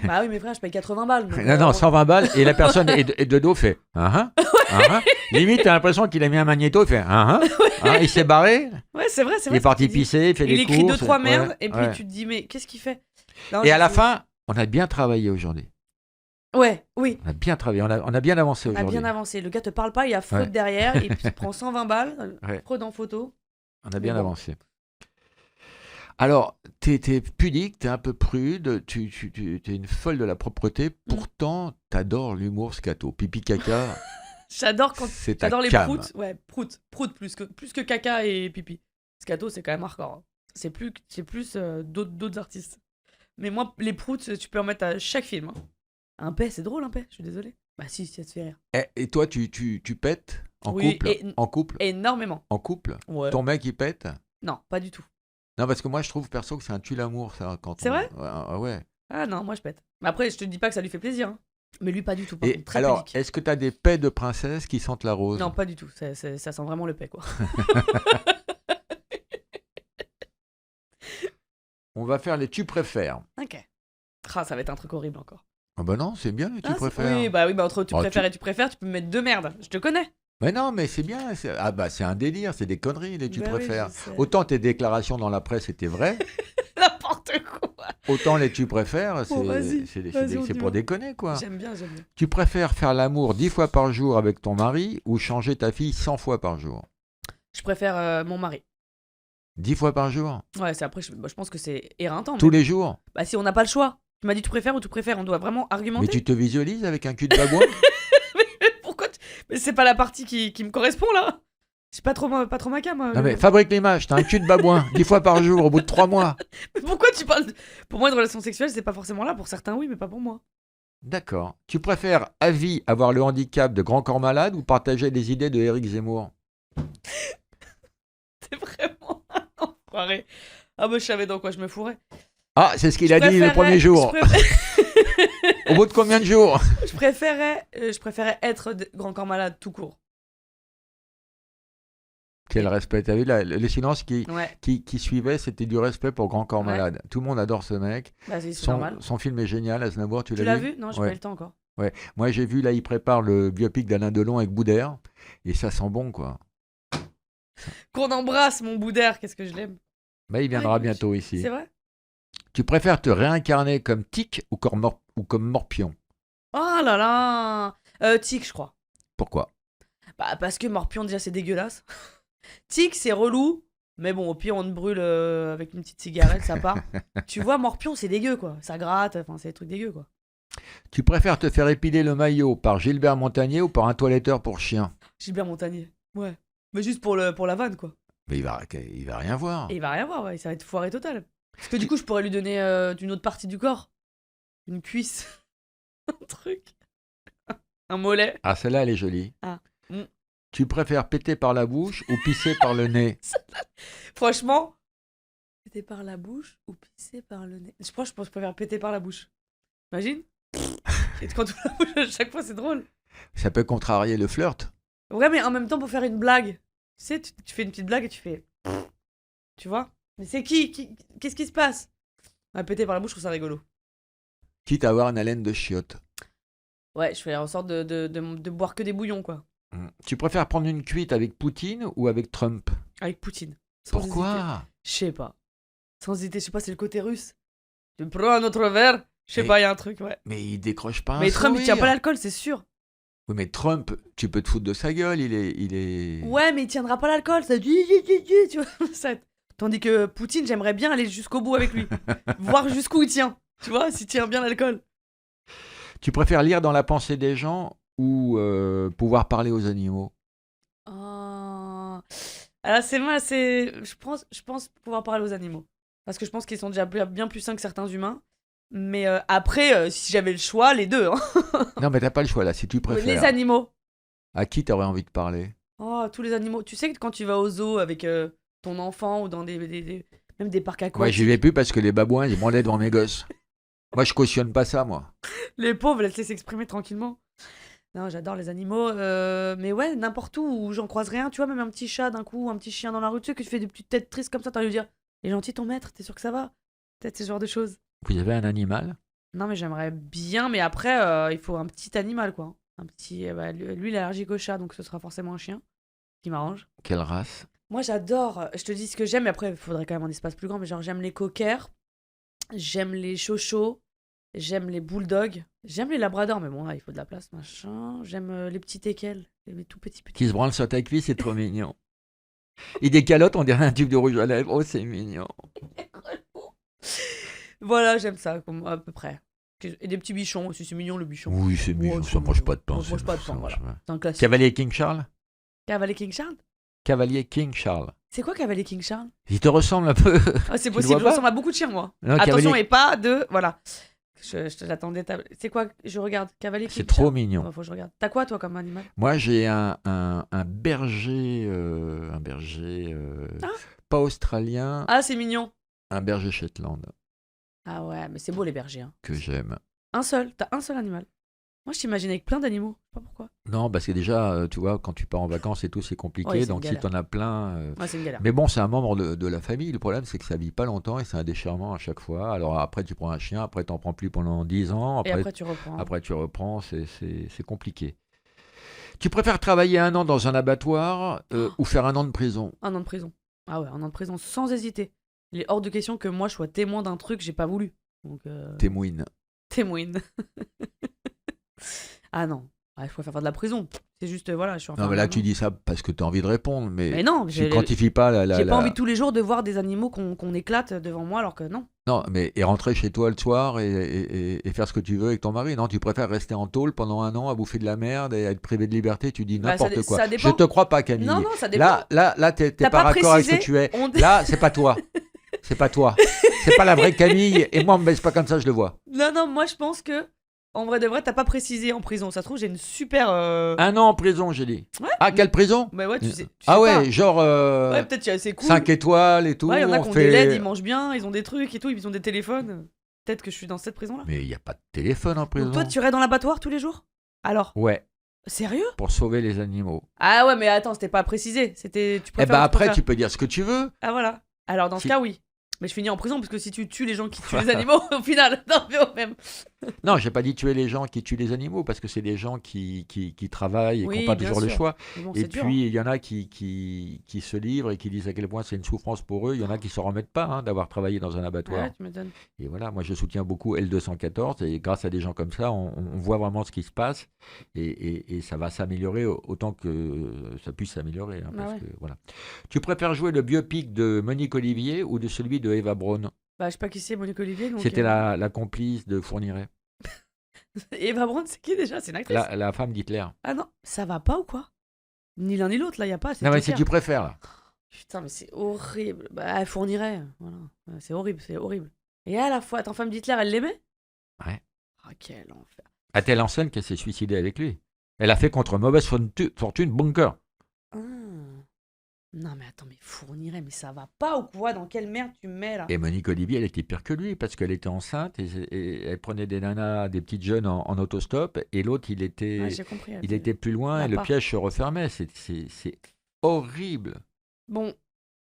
Bah oui, mes frères, je paye 80 balles. donc, Non, 120 balles, et la personne est de dos fait Limite, t'as l'impression qu'il a mis un magnéto, il fait il s'est barré, Ouais, c'est vrai. il est parti pisser, il fait Il des écrit courses. 2-3 merdes ouais, et puis ouais. tu te dis, mais qu'est-ce qu'il fait? Non, Et à j'ai la fait- fin, on a bien travaillé aujourd'hui. Ouais, oui. On a bien travaillé, on a bien avancé On a aujourd'hui. bien avancé. Le gars te parle pas, il y a fraude Ouais. derrière, et puis il prend 120 balles, Ouais. fraude en photo. On a bien Mais bon. avancé. Alors, t'es pudique, t'es un peu prude, t'es une folle de la propreté, pourtant, t'adores l'humour scato. Pipi caca, J'adore quand. c'est ta J'adore les came. proutes. Ouais, proutes plus que caca et pipi. Scato, c'est quand même hardcore. Hein. C'est plus d'autres artistes. Mais moi, les proutes, tu peux en mettre à chaque film. Hein. Un paix, c'est drôle, un paix, je suis désolée. Bah si, ça te fait rire. Et toi, tu pètes en Oui, couple et- En couple Énormément. En couple Ouais. Ton mec, il pète? Non, pas du tout. Non, parce que moi, je trouve perso que c'est un tue-l'amour, ça. C'est vrai? Ouais. Ah non, moi je pète. Mais après, je te dis pas que ça lui fait plaisir. Hein. Mais lui, pas du tout. Par Et contre, très alors, pudique. est-ce que t'as des pets de princesse qui sentent la rose? Non, pas du tout. Ça sent vraiment le paix, quoi. On va faire les tu préfères. Ok. Ah, ça va être un truc horrible encore. Ah bah non, c'est bien les tu Ah, préfères. oui, bah entre tu Oh, préfères et tu préfères, tu peux me mettre deux merdes. Je te connais. Mais non, mais c'est bien. Ah bah c'est un délire, c'est des conneries les tu Bah oui, préfères. je sais. Autant tes déclarations dans la presse étaient vraies, N'importe quoi. autant les tu préfères, Bon, vas-y, on y c'est va. pour déconner quoi. J'aime bien. Tu préfères faire l'amour 10 fois par jour avec ton mari ou changer ta fille 100 fois par jour? Je préfère mon mari. 10 fois par jour? Ouais, c'est après, je pense que c'est éreintant. Tous mais- les jours? Bah si on n'a pas le choix. Tu m'as dit tu préfères ou tu préfères, on doit vraiment Mais argumenter. tu te visualises avec un cul de babouin? Mais pourquoi Mais c'est pas la partie qui me correspond là. C'est pas trop ma cam. Non mais fabrique l'image, t'as un cul de babouin 10 fois par jour au bout de 3 mois. Mais pourquoi tu parles Pour moi, une relation sexuelle, c'est pas forcément là. Pour certains, oui, mais pas pour moi. D'accord. Tu préfères à vie avoir le handicap de Grand Corps Malade ou partager les idées de Éric Zemmour? C'est vraiment un enfoiré. Ah bah je savais dans quoi je me fourrais. Ah, c'est ce qu'il a dit le premier jour. Au bout de combien de jours? Je préférais être grand corps malade tout court. Quel respect. T'as vu le silence Ouais, qui suivait, c'était du respect pour Grand Corps Ouais. Malade. Tout le monde adore ce mec. bah c'est normal. Son film est génial, Aznavour, tu Tu l'as l'as vu? vu? Non, j'ai Ouais. pas eu le temps encore. Moi, j'ai vu, là, il prépare le biopic d'Alain Delon avec Boudère. Et ça sent bon, quoi. Qu'on embrasse mon boudère, qu'est-ce que je l'aime. Mais il viendra Ouais, bientôt ici. C'est vrai? Tu préfères te réincarner comme Tic ou comme Morpion? Oh là là. Tic, je crois. Pourquoi? Bah, parce que morpion, déjà, c'est dégueulasse. Tic, c'est relou. Mais bon, au pire, on te brûle avec une petite cigarette, ça part. Tu vois, morpion, c'est dégueu, quoi. Ça gratte, enfin, c'est des trucs dégueux, quoi. Tu préfères te faire épiler le maillot par Gilbert Montagnier ou par un toiletteur pour chien? Gilbert Montagnier. Ouais. Mais juste pour la vanne, quoi. Mais il va rien voir. Et il va rien voir, ouais. Ça va être foiré total. Parce que du coup, je pourrais lui donner d'une autre partie du corps. Une cuisse. Un truc. Un mollet. Ah, celle-là, elle est jolie. Ah. Mm. Tu préfères péter par la bouche ou pisser par le nez? Franchement, péter par la bouche ou pisser par le nez. Je pense que je préfère péter par la bouche. Imagine. Et quand tu ouvres la bouche à chaque fois, c'est drôle. Ça peut contrarier le flirt. Ouais, mais en même temps, pour faire une blague. Tu sais, tu fais une petite blague et tu fais. Tu vois? Mais c'est qu'est-ce qui se passe? Ouais, péter par la bouche, je trouve ça rigolo. Quitte à avoir une haleine de chiotte. Ouais, je fais en sorte de boire que des bouillons, quoi. Tu préfères prendre une cuite avec Poutine ou avec Trump? Avec Poutine. Sans hésiter. Pourquoi? Je sais pas. Sans hésiter, je sais pas, c'est le côté russe. Tu prends un autre verre? Je sais pas, il y a un truc, ouais. Mais il décroche pas un Mais Trump, il tient sourire. pas l'alcool, c'est sûr. Oui, mais Trump, tu peux te foutre de sa gueule, il est... Ouais, mais il tiendra pas l'alcool, ça tu vois. Tandis que Poutine, j'aimerais bien aller jusqu'au bout avec lui. Voir jusqu'où il tient. Tu vois, s'il tient bien l'alcool. Tu préfères lire dans la pensée des gens ou pouvoir parler aux animaux? Oh. Alors c'est moi, je pense pouvoir parler aux animaux. Parce que je pense qu'ils sont déjà bien plus sains que certains humains. Mais après, si j'avais le choix, les deux. Hein. Non, mais t'as pas le choix là, si tu préfères. Les animaux. À qui t'aurais envie de parler? Oh, tous les animaux. Tu sais que quand tu vas au zoo avec ton enfant ou dans même des parcs aquatiques. Ouais, j'y vais plus parce que les babouins, ils branlaient devant mes gosses. Moi, je cautionne pas ça, moi. Les pauvres, laisse-les s'exprimer tranquillement. Non, j'adore les animaux. Mais ouais, n'importe où j'en croise rien. Tu vois, même un petit chat d'un coup, un petit chien dans la rue, tu sais, que tu fais des petites têtes tristes comme ça, t'as envie de dire, il est gentil ton maître, t'es sûr que ça va? Peut-être ce genre de choses. Vous avez un animal? Non, mais j'aimerais bien, mais après, il faut un petit animal, quoi. Un petit. Bah, lui, il est allergique au chat, donc ce sera forcément un chien. Qui m'arrange. Quelle race? Moi, j'adore. Je te dis ce que j'aime, mais après, il faudrait quand même un espace plus grand. Mais genre, j'aime les cockers, j'aime les chochos, j'aime les bulldogs, j'aime les labradors, mais bon, là, il faut de la place, machin. J'aime les petits teckels, les tout petits. Qui se branle sur ta cuisse, c'est trop mignon. Et des calottes, on dirait un tube de rouge à lèvres. Oh, c'est mignon. Voilà, j'aime ça, à peu près. Et des petits bichons aussi, c'est mignon le bichon. Oui, c'est mignon, ça mange pas de pain. Ça mange pas de pain, voilà. C'est un classique. Cavalier King Charles? Cavalier King Charles? Cavalier King Charles. C'est quoi Cavalier King Charles? Il te ressemble un peu. Ah, c'est Tu possible, le je vois pas ressemble à beaucoup de chiens, moi. Non, Attention, Cavalier- et pas de. Voilà. Je l'attendais. C'est quoi? Je regarde. Cavalier King C'est trop Charles. mignon. Faut que je regarde. T'as quoi, toi, comme animal? Moi, j'ai un berger, Ah. pas australien, Ah, c'est mignon. un berger Shetland Ah ouais, mais c'est beau les bergers. Hein. que j'aime. Un seul. T'as un seul animal. Moi, je t'imagine avec plein d'animaux. Je sais pas pourquoi. Non, parce que déjà, tu vois, quand tu pars en vacances et tout, c'est compliqué. Ouais, c'est donc une si galère. t'en as plein. Ouais, c'est une galère. Mais bon, c'est un membre de la famille. Le problème, c'est que ça vit pas longtemps et c'est un déchirement à chaque fois. Alors après, tu prends un chien, après, t'en prends plus pendant 10 ans. Et après, tu reprends. Après, tu reprends, c'est compliqué. Tu préfères travailler 1 an dans un abattoir ou faire 1 an de prison? 1 an de prison. Ah ouais, 1 an de prison sans hésiter. Il est hors de question que moi, je sois témoin d'un truc que j'ai pas voulu. Donc. Témoine. Témoine. Ah non. Ouais, je préfère faire de la prison. C'est juste, voilà, je suis Non, mais là, tu dis ça parce que tu as envie de répondre, mais non, tu quantifies pas j'ai pas envie tous les jours de voir des animaux qu'on éclate devant moi, alors que non. Non, mais et rentrer chez toi le soir et faire ce que tu veux avec ton mari. Non, tu préfères rester en tôle pendant 1 an à bouffer de la merde et à être privé de liberté. Tu dis Bah, ça n'importe quoi. ça dépend. Je te crois pas, Camille. Non, ça dépend. Là, t'es T'as pas pas raccord avec ce que précisé, tu es. on- Là, c'est pas toi. C'est pas toi. C'est pas la vraie Camille. Et moi, on me baisse pas comme ça, je le vois. Non, moi je pense que, en vrai de vrai, t'as pas précisé en prison. Ça se trouve, j'ai une super. 1 an en prison, j'ai dit. Ouais. Ah, quelle prison? Bah ouais, tu sais. Ah ouais, pas. genre Ouais, peut-être c'est cool. 5 étoiles et tout. Ouais, il y en a on qui ont fait... des LED, ils mangent bien, ils ont des trucs et tout, ils ont des téléphones. Peut-être que je suis dans cette prison-là. Mais il n'y a pas de téléphone en prison. Donc toi, tu irais dans l'abattoir tous les jours? Alors? Ouais, Sérieux? pour sauver les animaux. Ah ouais, mais attends, c'était pas précisé. C'était. Tu Eh préfères ben ou tu après, préfères tu peux dire ce que tu veux. Ah voilà. Alors dans ce Si- cas, oui. Mais je finis en prison parce que si tu tues les gens qui tuent les animaux, au final, non, mais au même. Non, j'ai pas dit tuer les gens qui tuent les animaux, parce que c'est des gens qui travaillent et qui n'ont Oui, pas bien toujours le sûr. choix. Mais bon, Et c'est dur. Hein. puis, il y en a qui se livrent et qui disent à quel point c'est une souffrance pour eux. Il y en a qui ne s'en remettent pas d'avoir travaillé dans un Ouais, abattoir. tu m'étonnes. Et voilà, moi je soutiens beaucoup L214 et grâce à des gens comme ça, on voit vraiment ce qui se passe et ça va s'améliorer autant que ça puisse s'améliorer. Bah Parce ouais. que, voilà. Tu préfères jouer le biopic de Monique Olivier ou de celui de Eva Braun? Bah, je sais pas qui c'est, Monique Olivier, donc. C'était la complice de Fourniret, Eva Braun, c'est qui déjà? C'est une actrice? la femme d'Hitler. Ah non, ça va pas ou quoi? Ni l'un ni l'autre, là, y a pas, c'est Non mais si Joker. tu préfères là. Putain, mais c'est horrible. Bah, elle fournirait. Voilà. Ouais, c'est horrible, c'est horrible. Et à la fois, ta femme d'Hitler, elle l'aimait? Ouais. Ah, quel enfer. À telle enseigne qu'elle s'est suicidée avec lui. Elle a fait contre mauvaise fortune bunker. Ah. Non, mais attends, mais fournirait, mais ça va pas ou quoi? Dans quelle merde tu me mets là? Et Monique Olivier, elle était pire que lui parce qu'elle était enceinte et elle prenait des nanas, des petites jeunes en autostop et l'autre, il Ouais, était, j'ai compris. il était plus loin la et le part. piège se refermait. C'est horrible. Bon,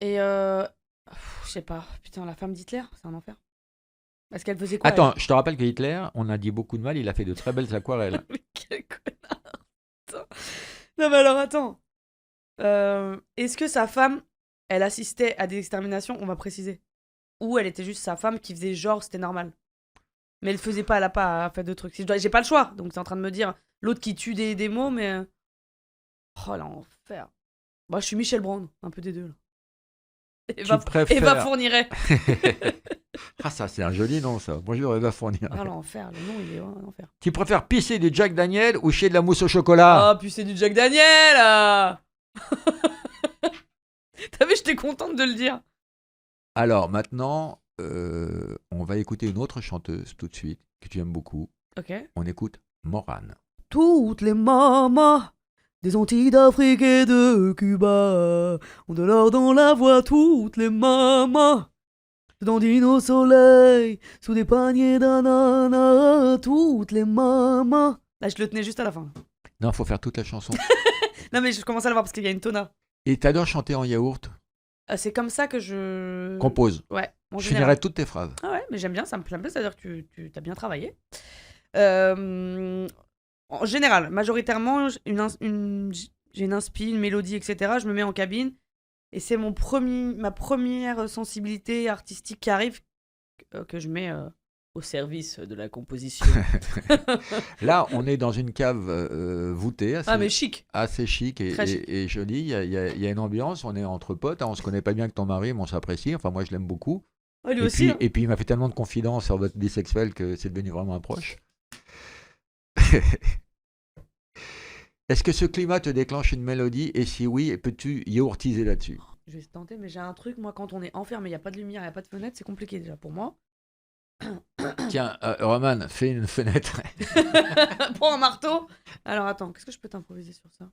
et je sais pas. Putain, la femme d'Hitler, c'est un enfer. Parce qu'elle faisait quoi? Attends, je te rappelle que Hitler, on a dit beaucoup de mal, il a fait de très belles aquarelles. Mais quel connard. Putain. Non, mais alors attends. Est-ce que sa femme, elle assistait à des exterminations? On va préciser. Ou elle était juste sa femme qui faisait genre c'était normal. Mais elle faisait pas, elle a pas fait de trucs. J'ai pas le choix. Donc t'es en train de me dire l'autre qui tue des mots, mais. Oh l'enfer. Moi je suis Michel Brown, un peu des deux là. Tu préfères... Eva Fourniret. Ah ça, c'est un joli nom ça. Bonjour Eva Fournier. Ah l'enfer, le nom il est un enfer. Tu préfères pisser du Jack Daniel ou chier de la mousse au chocolat? Ah puis c'est du Jack Daniel là. T'as vu, j'étais contente de le dire. Alors maintenant, on va écouter une autre chanteuse tout de suite que tu aimes beaucoup. Ok. On écoute Morane. Toutes les mamas des Antilles d'Afrique et de Cuba ont de l'or dans la voix. Toutes les mamas se dandinent au soleil sous des paniers d'ananas. Toutes les mamas. Là, je le tenais juste à la fin. Non, faut faire toute la chanson. Non, mais je commence à le voir parce qu'il y a une tona. Et t'adores chanter en yaourt? C'est comme ça que je. Compose. Ouais, en Je général. finirai toutes tes phrases. Ah ouais, mais j'aime bien, ça me plaît, c'est-à-dire que tu as bien travaillé. En général, majoritairement, j'ai une inspi, une mélodie, etc. Je me mets en cabine et c'est ma première sensibilité artistique qui arrive que je mets au service de la composition. Là, on est dans une cave voûtée, Mais chic. assez chic Très chic. et jolie. Il y a une ambiance, on est entre potes, hein, on se connaît pas bien avec ton mari, mais on s'apprécie. Enfin, moi, je l'aime beaucoup. Oh, lui Et aussi. puis, hein. et puis, il m'a fait tellement de confidences sur votre vie sexuelle que c'est devenu vraiment un proche. Est-ce que ce climat te déclenche une mélodie? Et si oui, peux-tu yaourtiser là-dessus? Je vais se tenter, mais j'ai un truc, moi, quand on est enfermé, il n'y a pas de lumière, il n'y a pas de fenêtre, c'est compliqué déjà pour moi. Tiens, Roman, fais une fenêtre. Prends un marteau. Alors attends, qu'est-ce que je peux t'improviser sur ça?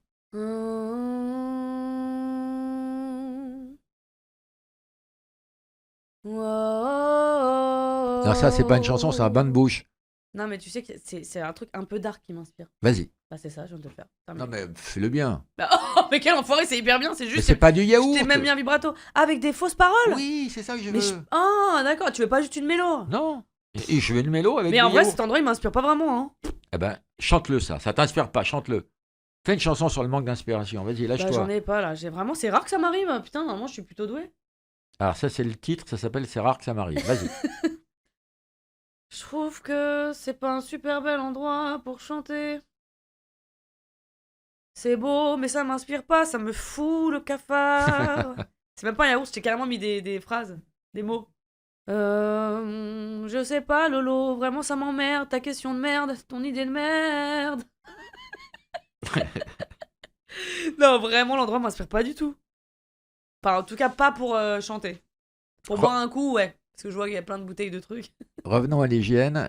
Non, ça, c'est pas une chanson, c'est un bain de bouche. Non, mais tu sais que c'est un truc un peu dark qui m'inspire. Vas-y. Bah, c'est ça, je viens de te le faire. Non, mais fais-le bien. Bah, oh, mais quel enfoiré, c'est hyper bien, c'est Mais juste. c'est pas du yaourt. Je t'ai même mis un vibrato. Avec des fausses paroles. Oui, c'est ça que je Mais veux. Ah, d'accord, tu veux pas juste une mélo. Non. Et je veux une mélo avec Mais du en vrai, yaourt. cet endroit, il m'inspire pas vraiment. Hein. Eh ben, chante-le ça t'inspire pas, chante-le. Fais une chanson sur le manque d'inspiration, vas-y, Bah, lâche-toi. j'en ai pas là. C'est rare que ça m'arrive. Putain, normalement, je suis plutôt douée. Alors ça, c'est le titre, ça s'appelle C'est rare que ça m'arrive, vas-y. Je trouve que c'est pas un super bel endroit pour chanter. C'est beau, mais ça m'inspire pas, ça me fout le cafard. C'est même pas un yaourt, j'ai carrément mis des phrases, des mots. Je sais pas, Lolo, vraiment ça m'emmerde, ta question de merde, ton idée de merde. Non, vraiment, l'endroit m'inspire pas du tout. Enfin, en tout cas, pas pour chanter. Pour boire un coup, ouais. Parce que je vois qu'il y a plein de bouteilles de trucs. Revenons à l'hygiène.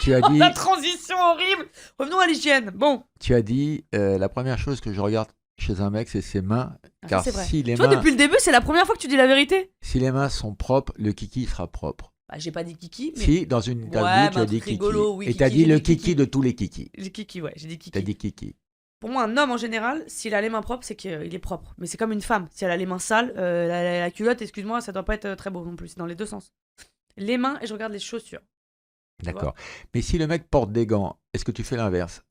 Tu as dit, La transition horrible. Revenons à l'hygiène. Bon. tu as dit la première chose que je regarde chez un mec, c'est ses mains. Car c'est vrai. si les, Toi, mains, depuis le début, c'est la première fois que tu dis la vérité. si les mains sont propres, le kiki sera propre. Bah, j'ai pas dit kiki, mais. Si, dans une interview, Ouais, tu mais as un dit truc kiki. rigolo, oui, Et tu as kiki, dit j'ai le dit kiki de tous les kikis. J'ai kiki, ouais, j'ai dit kiki. Tu as dit kiki. Pour moi, un homme en général, s'il a les mains propres, c'est qu'il est propre. Mais c'est comme une femme. Si elle a les mains sales, la culotte, excuse-moi, ça doit pas être très beau non plus. C'est dans les deux sens. Les mains et je regarde les chaussures. tu vois. D'accord. Mais si le mec porte des gants, est-ce que tu fais l'inverse?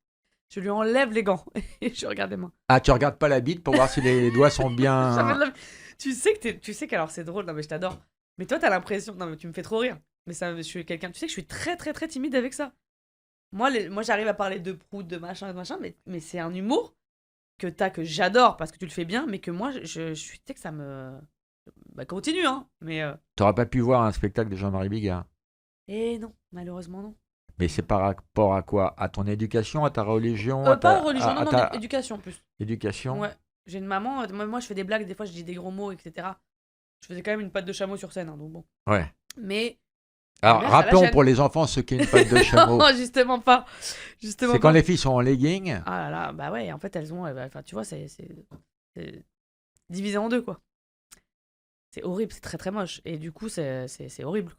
Je lui enlève les gants et je regarde les mains. Ah, tu regardes pas la bite pour voir si les doigts sont Jamais bien. de la- Tu sais qu'alors c'est drôle, non mais je t'adore. Mais toi t'as l'impression, non mais tu me fais trop rire. Mais ça, je suis quelqu'un, tu sais que je suis très très très timide avec ça. Moi j'arrive à parler de prout, de machin, mais c'est un humour que j'adore parce que tu le fais bien, mais que moi je suis, tu sais que ça me, bah continue hein. Mais T'aurais pas pu voir un spectacle de Jean-Marie Bigard. non, malheureusement non. Mais c'est par rapport à quoi? À ton éducation, à ta religion, Pas en religion, non à non, ta éducation en plus. éducation? Ouais, j'ai une maman, moi je fais des blagues, des fois je dis des gros mots, etc. Je faisais quand même une patte de chameau sur scène, hein, donc bon. Ouais. Mais Alors, mère, ça la rappelons gêne. pour les enfants ce qu'est une patte de chameau. Non, justement pas. Justement C'est pas. quand les filles sont en legging. Ah là là, bah ouais, en fait, elles ont. Enfin, tu vois, c'est divisé en deux, quoi. C'est horrible, c'est très très moche. Et du coup, c'est horrible.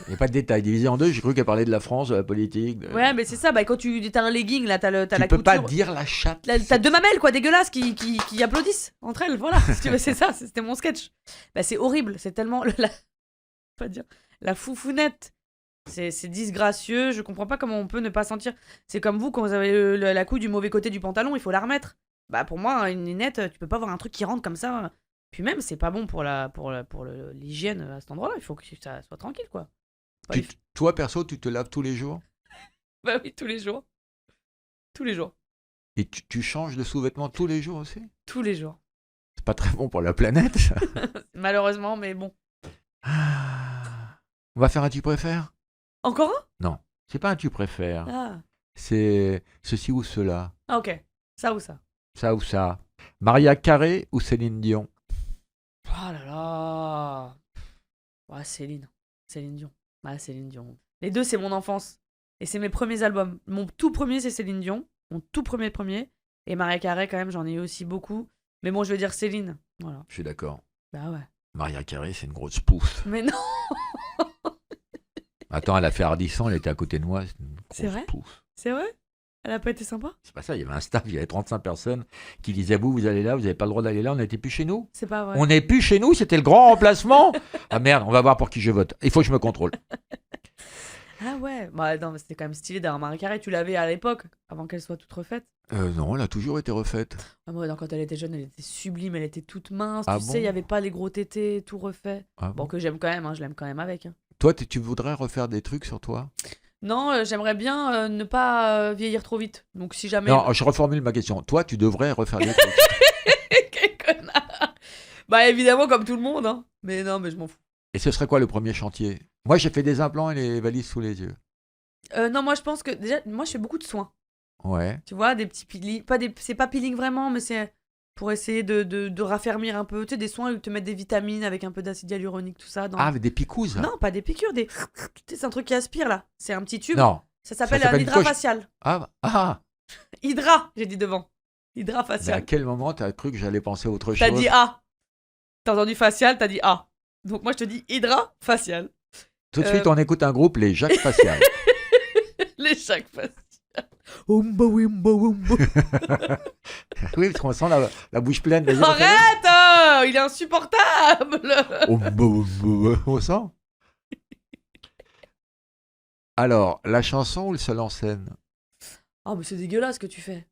Il n'y a pas de détails. Divisé en deux, j'ai cru qu'elle parlait de la France, de la politique. Ouais, mais c'est ça, bah quand tu t'as un legging, là, t'as Tu la peux couture. pas dire la chatte. T'as deux mamelles, quoi, dégueulasses, qui applaudissent entre elles, voilà. Si tu veux, c'est ça, c'était mon sketch. Bah c'est horrible, c'est tellement. Pas dire. La foufounette. C'est disgracieux, je comprends pas comment on peut ne pas sentir. C'est comme vous, quand vous avez la couille du mauvais côté du pantalon, il faut la remettre. Bah pour moi, une nénette, tu peux pas avoir un truc qui rentre comme ça. Puis même, c'est pas bon pour l'hygiène à cet endroit-là. Il faut que ça soit tranquille, quoi. Pas les- Toi, perso, tu te laves tous les jours Bah oui, tous les jours. Tous les jours. et tu changes de sous-vêtements tous les jours aussi? Tous les jours. C'est pas très bon pour la planète, ça. Malheureusement, mais bon. On va faire un tu préfères? Encore Non, c'est pas un tu préfères. un C'est ceci ou cela. Ah, ok. Ça ou ça. Ça ou ça. Maria Carré ou Céline Dion? Oh là là. Ouais, Céline. Céline Dion. Ouais, Céline Dion. Les deux, c'est mon enfance. Et c'est mes premiers albums. Mon tout premier, c'est Céline Dion. Mon tout premier. Et Maria Carré, quand même, j'en ai eu aussi beaucoup. Mais bon, je veux dire Céline. Voilà. Je suis d'accord. Bah ouais. Maria Carré, c'est une grosse pouffe. Mais non. Attends, elle a fait Ardisson, elle était à côté de moi. C'est une C'est grosse vrai pouffe. C'est vrai? Elle a pas été sympa? C'est pas ça, il y avait un staff, il y avait 35 personnes qui disaient vous allez là, vous n'avez pas le droit d'aller là, on n'était plus chez nous. C'est pas vrai. On n'est plus chez nous, c'était le grand remplacement. Ah merde, on va voir pour qui je vote. Il faut que je me contrôle. Ah ouais. Bah non, mais c'était quand même stylé d'avoir Maria Carré. Tu l'avais à l'époque, avant qu'elle soit toute refaite. Non, elle a toujours été refaite. Ah, moi, non, quand elle était jeune, elle était sublime. Elle était toute mince. Ah tu bon sais, il y avait pas les gros tétés, tout refait. Ah Bon, bon. que j'aime quand même, hein, je l'aime quand même avec. Hein. Toi, tu voudrais refaire des trucs sur toi? Non, j'aimerais bien ne pas vieillir trop vite. Donc si jamais. Non, je reformule ma question. Toi, tu devrais refaire des trucs. Quel connard. Bah évidemment comme tout le monde, hein. Mais non, mais je m'en fous. Et ce serait quoi le premier chantier? Moi, j'ai fait des implants et les valises sous les yeux. Non, moi je pense que déjà, moi je fais beaucoup de soins. Ouais. Tu vois, des petits peelings, c'est pas peeling vraiment, mais c'est pour essayer de raffermir un peu. Tu sais, des soins où ils te mettent des vitamines avec un peu d'acide hyaluronique, tout ça. Dans... Ah, avec des picouzes? Non, pas des piqûres, des. Tu sais, c'est un truc qui aspire là. C'est un petit tube. Non. Ça s'appelle Ça un s'appelle une hydra coche- facial. Ah, Hydra, j'ai dit devant. Hydra mais à facial. quel moment t'as cru que j'allais penser à autre T'as chose? dit A. T'as entendu facial, t'as dit A. Donc moi je te dis hydra facial. Tout de suite, on écoute un groupe, les Jacques Facial. Les chaque facial. Oumba wimba wumba. Oui, parce qu'on sent la bouche pleine. Vas-y, Arrête, il est insupportable. on sent. Alors, la chanson ou le seul en scène? Oh mais c'est dégueulasse ce que tu fais.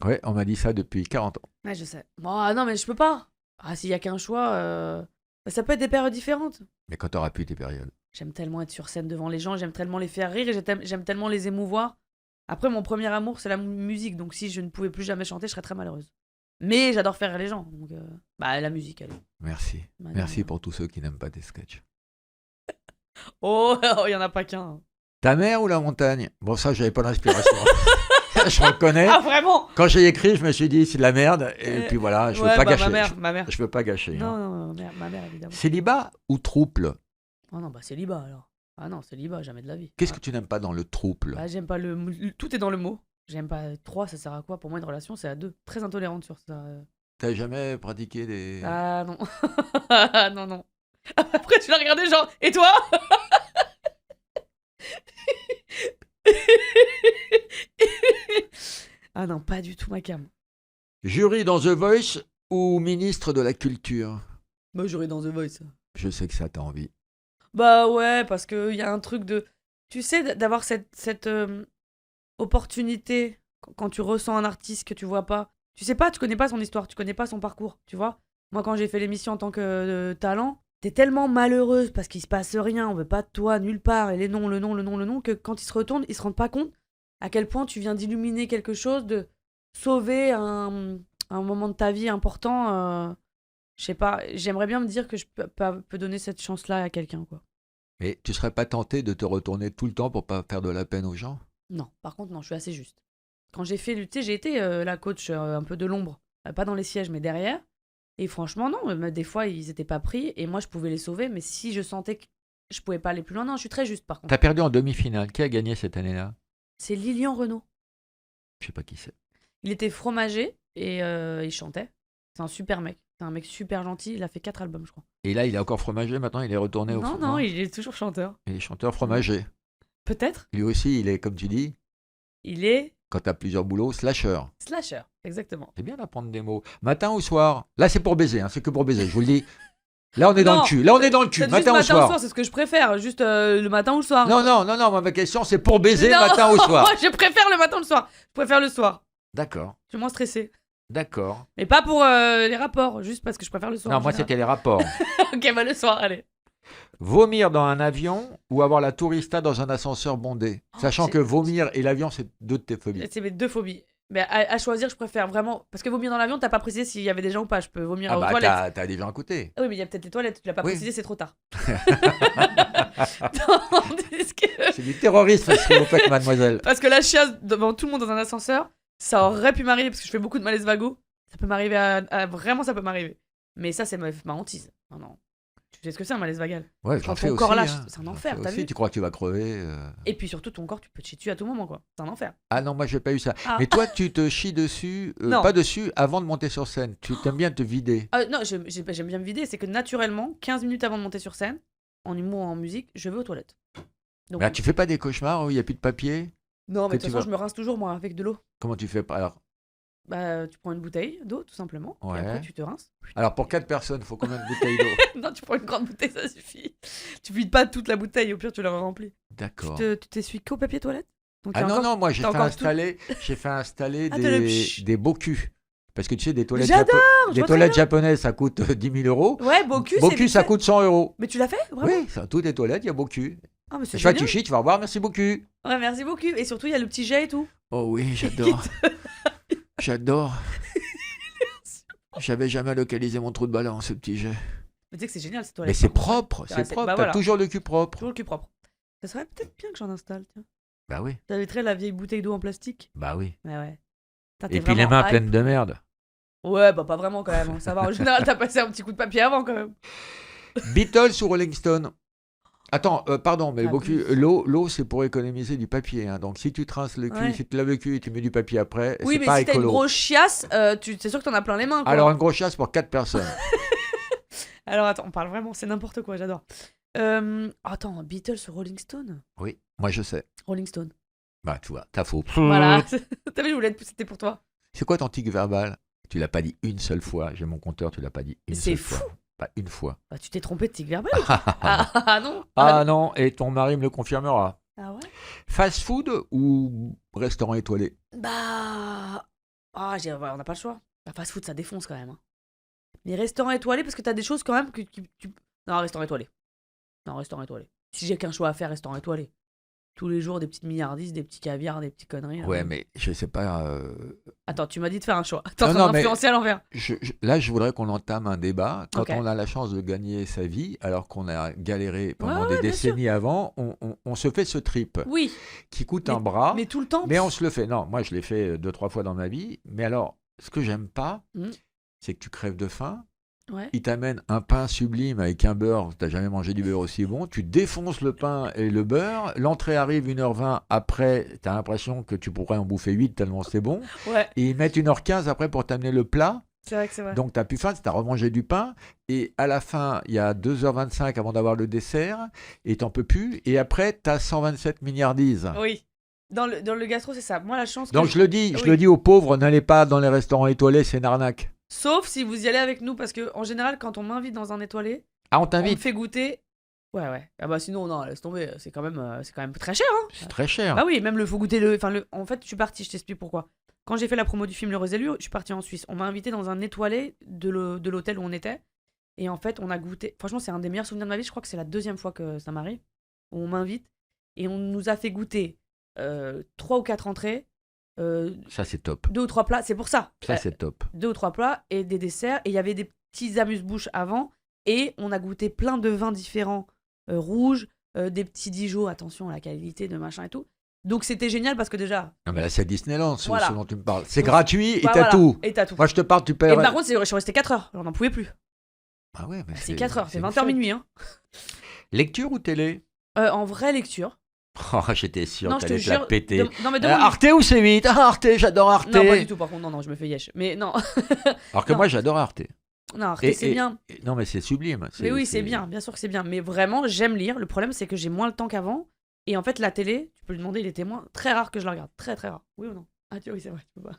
Ouais, on m'a dit ça depuis 40 ans. Ouais, je sais. Ah non mais je peux pas. Ah s'il y a qu'un choix, bah, ça peut être des périodes différentes. Mais quand t'auras pu tes périodes. J'aime tellement être sur scène devant les gens, j'aime tellement les faire rire et j'aime tellement les émouvoir. Après mon premier amour c'est la musique, donc si je ne pouvais plus jamais chanter, je serais très malheureuse. Mais j'adore faire rire les gens, donc bah la musique allez. Merci. Bah, Merci non. pour tous ceux qui n'aiment pas tes sketchs. Oh, il y en a pas qu'un. Ta mer ou la montagne? Bon, ça, j'avais pas d'inspiration. Je reconnais. Ah vraiment? Quand j'ai écrit, je me suis dit, c'est de la merde. Et puis voilà, je veux Ouais, pas bah, gâcher. ma mère. Je veux pas gâcher. Non, hein. non, ma mère évidemment. Célibat ou trouble? Oh non, bah célibat alors. Ah non, célibat, jamais de la vie. Qu'est-ce Ah, que tu n'aimes pas dans le trouble? bah, j'aime pas tout est dans le mot. J'aime pas 3, ça sert à quoi? Pour moi, une relation, c'est à 2. Très intolérante sur ça. T'as jamais pratiqué des... Ah non. Ah non, non. Après, tu l'as regardé genre, et toi? Ah non, pas du tout ma cam. Jury dans The Voice ou ministre de la Culture? Moi, j'aurais dans The Voice. Je sais que ça t'a envie. Bah ouais, parce qu'il y a un truc de... tu sais, d'avoir cette opportunité quand tu ressens un artiste que tu vois pas. Tu sais pas, tu connais pas son histoire, tu connais pas son parcours, tu vois. Moi, quand j'ai fait l'émission en tant que talent, t'es tellement malheureuse parce qu'il se passe rien, on veut pas de toi nulle part, et les noms, le nom, que quand ils se retournent, ils se rendent pas compte à quel point tu viens d'illuminer quelque chose, de sauver un moment de ta vie important. Je sais pas, j'aimerais bien me dire que je peux donner cette chance-là à quelqu'un, quoi. Mais tu serais pas tenté de te retourner tout le temps pour pas faire de la peine aux gens? Non, par contre, non, je suis assez juste. Quand j'ai fait, tu sais, j'ai été la coach un peu de l'ombre, pas dans les sièges, mais derrière. Et franchement, non, des fois, ils étaient pas pris et moi, je pouvais les sauver, mais si je sentais que je pouvais pas aller plus loin, non, je suis très juste par contre. T'as perdu en demi-finale. Qui a gagné cette année-là? C'est Lilian Renaud. Je sais pas qui c'est. Il était fromager et il chantait. C'est un super mec. C'est un mec super gentil. Il a fait 4 albums, je crois. Et là, il est encore fromager maintenant, il est retourné au Non, non, il est toujours chanteur. Il est chanteur fromager. Peut-être. Lui aussi, il est, comme tu dis, Il est quand t'as plusieurs boulots, slasher. slasher, exactement. C'est bien d'apprendre des mots. Matin ou soir? Là, c'est pour baiser, hein, c'est que pour baiser, je vous le dis. Là, on est dans Non, le cul. Là, on est dans le cul. C'est juste Matin ou soir? c'est ce que je préfère. Juste le matin ou le soir. Non, moi, ma question, c'est pour baiser Non, matin ou soir. je préfère le matin ou le soir. Je préfère le soir. D'accord, Je suis moins stressée. d'accord. Mais pas pour les rapports, juste parce que je préfère le soir. Non, en moi, général. c'était les rapports. Ok, bah le soir, allez. Vomir dans un avion ou avoir la tourista dans un ascenseur bondé? Sachant que vomir et l'avion, c'est deux de tes phobies. C'est mes 2 phobies. Mais à choisir, je préfère vraiment. Parce que vomir dans l'avion, t'as pas précisé s'il y avait des gens ou pas. Je peux vomir Ah aux bah, toilettes. t'as déjà un côté. Ah oui, mais il y a peut-être les toilettes. Tu l'as pas Oui. précisé, c'est trop tard. Tandis que- C'est du terrorisme ce que vous faites, mademoiselle. Parce que la chiasse devant tout le monde dans un ascenseur, ça aurait pu m'arriver parce que je fais beaucoup de malaise vago. Ça peut m'arriver vraiment, ça peut m'arriver. Mais ça, c'est ma hantise. Non. Tu sais ce que c'est un malaise vagal? Ouais, Quand j'en fais ton aussi. corps lâche, hein. c'est un J'en enfer, fais t'as aussi. vu? Tu crois que tu vas crever Et puis surtout, ton corps, tu peux te chier dessus à tout moment, quoi. C'est un enfer. Ah non, moi, j'ai pas eu ça. Ah. Mais toi, tu te chies dessus, Non. pas dessus, avant de monter sur scène. Tu t'aimes bien te vider. Non, j'aime bien me vider. C'est que naturellement, 15 minutes avant de monter sur scène, en humour ou en musique, je vais aux toilettes. Donc, Là, tu fais pas des cauchemars où il n'y a plus de papier? non, mais de que toute tu façon, vas- je me rince toujours, moi, avec de l'eau. Comment tu fais? Alors, Bah, tu prends une bouteille d'eau, tout simplement. Ouais. Et après, tu te rinces. pour 4 personnes, il faut combien de bouteilles d'eau? Non, tu prends une grande bouteille, ça suffit. Tu vides pas toute la bouteille, au pire, tu la remplis. D'accord. Tu t'essuies qu'au papier toilette? Donc, il y Ah a non, encore- non, moi, j'ai t'as fait encore installer Ah, t'as le des, pch. des beaux culs. Parce que tu sais, des toilettes, J'adore, je des vois toilettes très bien. japonaises, ça coûte 10 000 euros. Ouais, Bocu, Bocu, ça coûte 100 euros. Mais tu l'as fait, vraiment? Oui, ça, toutes les toilettes, il y a Bocu. Ah, mais c'est Chaque fois que génial. tu chies, tu vas revoir, merci beaucoup. Ouais, merci beaucoup. Et surtout, il y a le petit jet et tout. Oh oui, j'adore. J'adore. J'avais jamais localisé mon trou de balle en ce petit jet. Mais tu sais que c'est génial, cette Mais toilette. c'est propre, Ouais, c'est propre. bah T'as voilà. toujours le cul propre. Toujours le cul propre. Ça serait peut-être bien que j'en installe, tiens. Bah oui, J'inviterais la vieille bouteille d'eau en plastique. bah oui. Ouais. Putain, Et t'es puis les vraiment mains hype. pleines de merde. Ouais, bah pas vraiment quand même. Hein. Ça va, en général, t'as passé un petit coup de papier avant quand même. Beatles ou Rolling Stone? Attends, pardon, mais Ah, beaucoup, oui. l'eau, c'est pour économiser du papier. Hein. Donc si tu te rinces le cul, Ouais. si tu te laves le cul et tu mets du papier après, Oui, c'est mais pas si t'as une écolo. grosse chiasse, c'est sûr que t'en as plein les mains, quoi. Alors une grosse chasse pour 4 personnes. Alors attends, on parle vraiment, c'est n'importe quoi, j'adore. Attends, Beatles ou Rolling Stone? Oui, moi je sais. Rolling Stone. Bah tu vois, t'as faux. Voilà. T'as vu, je voulais être... c'était pour toi. C'est quoi ton tic verbal? Tu l'as pas dit une seule fois. J'ai mon compteur, tu l'as pas dit une C'est seule fou. fois. Pas une fois. Bah, tu t'es trompé de tic verbal. Ah non. Ah non, et ton mari me le confirmera. Ah ouais. Fast food ou restaurant étoilé? Bah. Ah, on n'a pas le choix. La fast food, ça défonce quand même. Hein. Les restaurants étoilés, parce que t'as des choses quand même que tu. Non, restaurant étoilé. Non, restaurant étoilé. Si j'ai qu'un choix à faire, restaurant étoilé. Tous les jours, des petites milliardises, des petits caviars, des petites conneries. Ouais, hein. mais je sais pas. Attends, tu m'as dit de faire un choix. T'es en Non, train non, mais- d'influencer à l'envers. Là, je voudrais qu'on entame un débat. Quand Ok. on a la chance de gagner sa vie, alors qu'on a galéré pendant Ouais, des bien décennies avant, on se fait ce trip Oui, qui coûte un bras. mais tout le temps. Mais on se le fait. Non, moi, je l'ai fait 2-3 fois dans ma vie. Mais alors, ce que j'aime pas, Mm. c'est que tu crèves de faim. Ouais. Il t'amène un pain sublime avec un beurre. T'as jamais mangé du beurre aussi bon. Tu défonces le pain et le beurre. L'entrée arrive 1h20 après. T'as l'impression que tu pourrais en bouffer 8 tellement c'est bon. Ouais, Et ils mettent 1h15 après pour t'amener le plat. c'est vrai que c'est vrai. Donc t'as plus faim, t'as remangé du pain. Et à la fin, il y a 2h25 avant d'avoir le dessert. Et t'en peux plus. Et après, t'as 127 milliardises. Oui. Dans le gastro, c'est ça. Moi, la chance. Donc que je le dis, je Oui. le dis aux pauvres, n'allez pas dans les restaurants étoilés, c'est une arnaque. Sauf si vous y allez avec nous, parce que en général, quand on m'invite dans un étoilé, Ah, on on me t'invite. fait goûter Ouais. Ah bah sinon, non, laisse tomber. C'est quand même très cher, hein. C'est très cher. Bah oui, même le faut goûter le. Enfin, en fait, je suis partie, je t'explique pourquoi. Quand j'ai fait la promo du film Le Rosélu, je suis partie en Suisse. On m'a invité dans un étoilé de l'hôtel où on était. Et en fait, on a goûté. Franchement, c'est un des meilleurs souvenirs de ma vie. Je crois que c'est la 2e fois que ça m'arrive. Où on m'invite. Et on nous a fait goûter 3 ou 4 entrées. Ça, c'est top. 2 ou 3 plats. C'est pour ça. Ça, c'est top. 2 ou 3 plats et des desserts. Et il y avait des petits amuse-bouches avant. Et on a goûté plein de vins différents. Rouges, des petits Dijon. Attention à la qualité de machin et tout. Donc c'était génial parce que déjà. Non, mais là, c'est Disneyland, Voilà. ce dont tu me parles. C'est Donc, gratuit et bah, t'as voilà. tout. Et t'as tout. Moi, je te parle, tu Et paies. par contre, je suis resté 4 heures. On n'en pouvait plus. Ah ouais, mais C'est 4 heures. C'est une 20h fête. minuit. Hein. Lecture ou télé? En vraie lecture. Oh, j'étais sûr Non, que je te t'allais te la jure. péter. Non, mais demande. Arte ou C8? Ah, Arte, j'adore Arte. Non, pas du tout, par contre. Non, je me fais yesh. Mais non. Alors que Non. moi, j'adore Arte. Non, Arte, Et- c'est et- bien. Non, mais c'est sublime. Mais oui, c'est bien. Bien sûr que c'est bien. Mais vraiment, j'aime lire. Le problème, c'est que j'ai moins le temps qu'avant. Et en fait, la télé, tu peux lui demander, il est témoin. Très rare que je la regarde. Très, très rare. Oui ou non? Ah, oui, c'est vrai. Tu peux pas.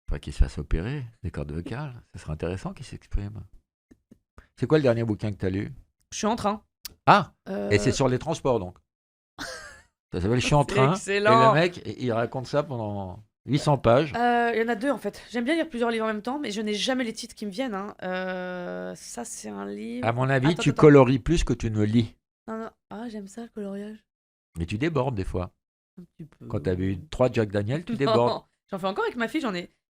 Faudrait qu'il se fasse opérer, des cordes vocales. Ça serait intéressant qu'il s'exprime. C'est quoi le dernier bouquin que t'as lu? Je suis en train. Ah, Euh, et c'est sur les transports, donc. Ça s'appelle Je suis en C'est train. excellent. Et le mec, il raconte ça pendant 800 pages. Il y en a 2 en fait. J'aime bien lire plusieurs livres en même temps, mais je n'ai jamais les titres qui me viennent. Hein. Ça, c'est un livre. À mon avis, Attends, tu attends. colories plus que tu ne lis. Non. Ah, j'aime ça le coloriage. Mais tu débordes des fois. Un petit peu. Quand t'as bu 3 Jack Daniel, tu Non, débordes. j'en fais encore avec ma fille.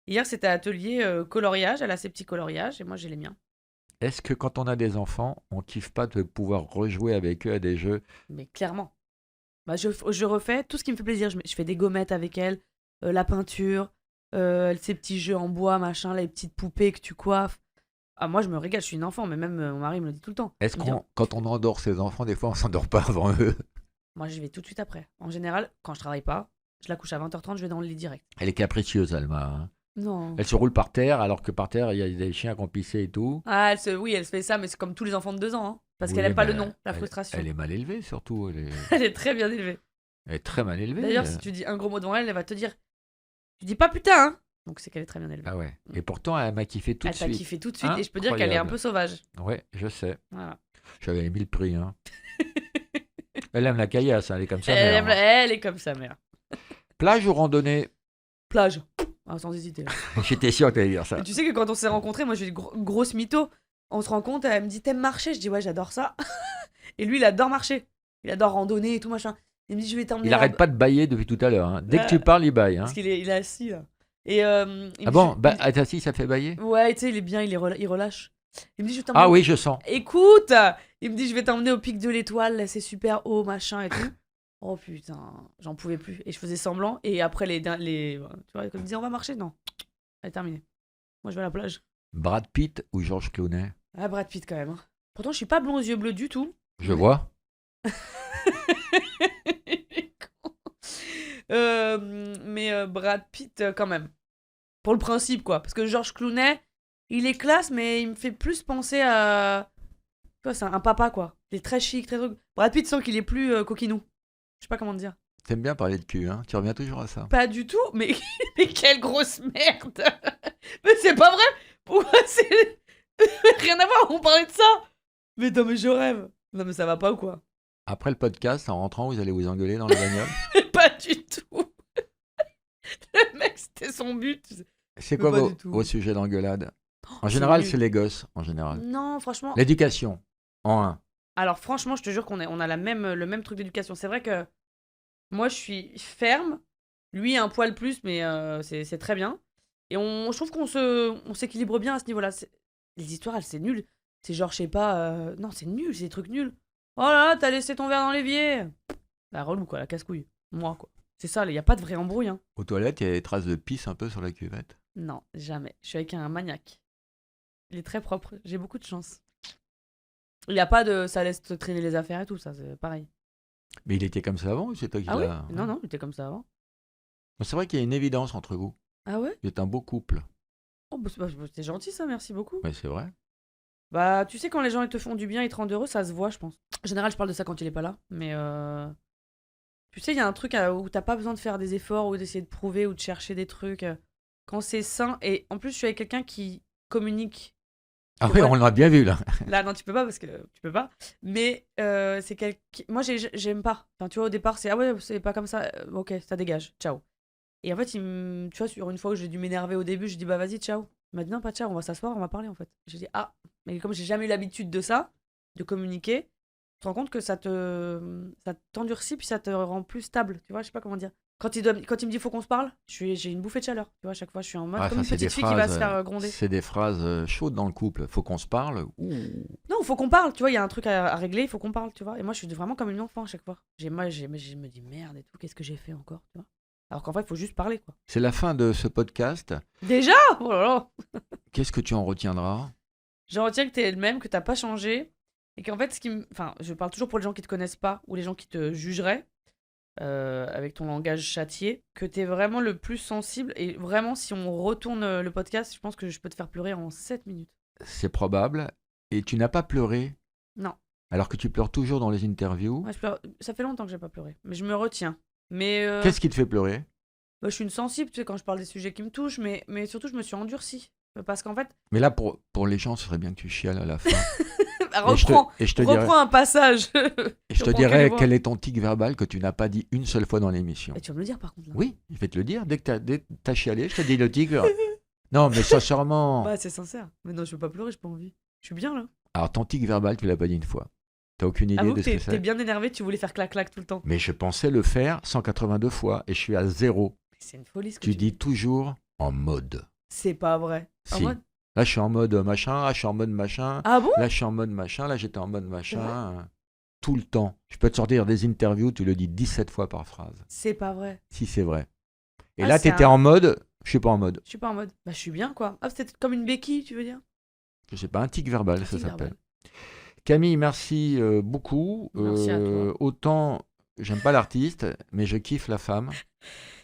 Hier, c'était atelier coloriage. Elle a ses petits coloriages et moi, j'ai les miens. Est-ce que quand on a des enfants, on kiffe pas de pouvoir rejouer avec eux à des jeux? Mais clairement. Bah, je refais tout ce qui me fait plaisir. Je fais des gommettes avec elle, la peinture, ces petits jeux en bois, machin, les petites poupées que tu coiffes. Ah, moi, je me régale. Je suis une enfant, mais même mon mari me le dit tout le temps. Est-ce Il me dit, quand on endort ses enfants, des fois, on s'endort pas avant eux? moi, j'y vais tout de suite après. En général, quand je travaille pas, je la couche à 20h30, je vais dans le lit direct. Elle est capricieuse, Alma. Hein. Non. Elle se roule par terre, alors que par terre, il y a des chiens qui ont pissé et tout. Ah, oui, elle se fait ça, mais c'est comme tous les enfants de 2 ans. Hein, parce Oui, qu'elle aime pas mais le nom, la elle- frustration. Elle est mal élevée, surtout. Elle est très bien élevée. Elle est très mal élevée. D'ailleurs, si tu dis un gros mot devant elle, elle va te dire tu dis pas putain, hein. Donc c'est qu'elle est très bien élevée. Ah ouais. Et pourtant, elle m'a kiffé tout Elle de t'a suite. kiffé tout de suite et je peux dire qu'elle est un peu sauvage. Ouais, je sais. Voilà. J'avais mis le prix. Hein. Elle aime la caillasse, hein, elle est comme ça. Elle est comme sa mère. Plage ou randonnée? Plage. Ah, sans hésiter. J'étais sûr que tu allais dire ça. Et tu sais que quand on s'est rencontrés, moi j'ai une grosse mytho. On se rencontre, elle me dit t'aimes marcher? Je dis ouais, j'adore ça. Et lui, il adore marcher. Il adore randonner et tout machin. Il me dit je vais t'emmener. Il arrête pas de bailler depuis tout à l'heure. Hein. Dès que tu parles, il baille. Hein. Parce qu'il est, il est assis là. Et il me Ah dit, bon, être assis, ça fait bailler? ouais, tu sais, il est bien, il relâche. Il me dit je vais t'emmener. Ah oui, je sens. Écoute, il me dit je vais t'emmener au pic de l'étoile, là, c'est super haut, machin et tout. Oh putain, j'en pouvais plus. Et je faisais semblant. Et après, tu vois, quand il me disait on va marcher, non. Elle est terminée. Moi, je vais à la plage. Brad Pitt ou George Clooney? Ah, Brad Pitt quand même. Hein. Pourtant, je suis pas blond aux yeux bleus du tout. Je vois. Mais Brad Pitt quand même. Pour le principe, quoi. Parce que George Clooney, il est classe, mais il me fait plus penser à. Tu vois, c'est un papa, quoi. Il est très chic, très truc. Brad Pitt sent qu'il est plus coquinou. Je sais pas comment te dire. T'aimes bien parler de cul, hein? Tu reviens toujours à ça. Pas du tout, mais, mais quelle grosse merde. Mais c'est pas vrai. Pourquoi c'est. Rien à voir, on parlait de ça. Mais non, mais je rêve. Non, mais ça va pas ou quoi? Après le podcast, en rentrant, vous allez vous engueuler dans la bagnole? Mais pas du tout. Le mec, c'était son but. C'est Mais quoi pas vos, du tout. vos sujets d'engueulade? En c'est général, nul. c'est les gosses, en général. Non, franchement. L'éducation, en un. Alors, franchement, je te jure qu'on a le même truc d'éducation. C'est vrai que moi, je suis ferme. Lui, un poil plus, mais c'est très bien. Et je trouve on s'équilibre bien à ce niveau-là. Les histoires, c'est nul. C'est genre, je sais pas. Non, c'est nul, c'est des trucs nuls. Oh là là, t'as laissé ton verre dans l'évier. La relou, quoi, la casse-couille. Moi, quoi. C'est ça, il n'y a pas de vraie embrouille. Hein. Aux toilettes, il y a des traces de pisse un peu sur la cuvette. Non, jamais. Je suis avec un maniaque. Il est très propre. J'ai beaucoup de chance. Il n'y a pas de. Ça laisse te traîner les affaires et tout, ça, c'est pareil. Mais il était comme ça avant ou c'est toi qui Ah oui? l'as... Non, il était comme ça avant. Mais c'est vrai qu'il y a une évidence entre vous. Ah ouais? Vous êtes un beau couple. Oh, bah, c'est gentil ça, merci beaucoup. Mais c'est vrai. Bah, tu sais, quand les gens ils te font du bien, ils te rendent heureux, ça se voit, je pense. En général, je parle de ça quand il est pas là, mais tu sais, il y a un truc où t'as pas besoin de faire des efforts ou d'essayer de prouver ou de chercher des trucs. Quand c'est sain, et en plus, je suis avec quelqu'un qui communique Ah oui, on l'a bien vu là. Là, non, tu peux pas parce que tu peux pas. Mais c'est quelqu'un. Moi, j'aime pas. Enfin, tu vois, au départ, c'est ah ouais, c'est pas comme ça. Ok, ça dégage. Ciao. Et en fait, tu vois, sur une fois où j'ai dû m'énerver au début, j'ai dit bah vas-y, ciao. Il m'a dit non, pas ciao, on va s'asseoir, on va parler en fait. J'ai dit ah, mais comme j'ai jamais eu l'habitude de ça, de communiquer, tu te rends compte que ça t'endurcit puis ça te rend plus stable. Tu vois, je sais pas comment dire. Quand il me dit faut qu'on se parle, j'ai une bouffée de chaleur. Tu vois, à chaque fois, je suis en mode Ah, comme ça, une c'est des petite fille qui va se phrases, faire gronder. c'est des phrases chaudes dans le couple. Faut qu'on se parle. Ouh. Non, faut qu'on parle, tu vois, il y a un truc à régler, il faut qu'on parle, tu vois. Et moi, je suis vraiment comme une enfant à chaque fois. Je me dis merde et tout, qu'est-ce que j'ai fait encore, tu vois. Alors qu'en fait, il faut juste parler, quoi. C'est la fin de ce podcast. Déjà. Oh là là. Qu'est-ce que tu en retiendras? Je retiens que t'es le même, que t'as pas changé. Et qu'en fait, enfin, je parle toujours pour les gens qui te connaissent pas ou les gens qui te jugeraient avec ton langage châtié, que t'es vraiment le plus sensible. Et vraiment, si on retourne le podcast, je pense que je peux te faire pleurer en 7 minutes. C'est probable. Et tu n'as pas pleuré, Non. alors que tu pleures toujours dans les interviews. Ouais, ça fait longtemps que j'ai pas pleuré. Mais je me retiens. Mais Qu'est-ce qui te fait pleurer? bah, je suis une sensible, tu sais, quand je parle des sujets qui me touchent. Mais surtout, je me suis endurcie. Parce qu'en fait, Mais là, pour les gens, ce serait bien que tu chiales à la fin. reprends dirais, un passage. et je te dirais quel est ton tic verbal que tu n'as pas dit une seule fois dans l'émission. Et tu vas me le dire par contre là. Oui, je vais te le dire. Dès que t'as chialé, je te dis le tic. Non, mais sincèrement. Bah, c'est sincère. Mais non, je veux pas pleurer, j'ai pas envie. Je suis bien là. Alors, ton tic verbal, tu l'as pas dit une fois. T'as aucune idée Avoue de que ce que t'es c'est. bien énervé, tu voulais faire clac-clac tout le temps. Mais je pensais le faire 182 fois et je suis à 0. C'est une folie ce que Tu dis toujours en mode. C'est pas vrai. En Si. mode... Là, je suis en mode machin. Là, je suis en mode machin. Ah bon? Là, je suis en mode machin. Là, j'étais en mode machin. Tout le temps. Je peux te sortir des interviews, tu le dis 17 fois par phrase. C'est pas vrai. Si, c'est vrai. Et Ah, là, t'étais en mode. Je suis pas en mode. Je suis pas en mode. Bah, je suis bien quoi. Ah, c'était comme une béquille, tu veux dire? Je sais pas, un tic verbal, Un ça tic s'appelle. verbal. Camille, merci beaucoup. Merci à toi. Autant, j'aime pas l'artiste, mais je kiffe la femme.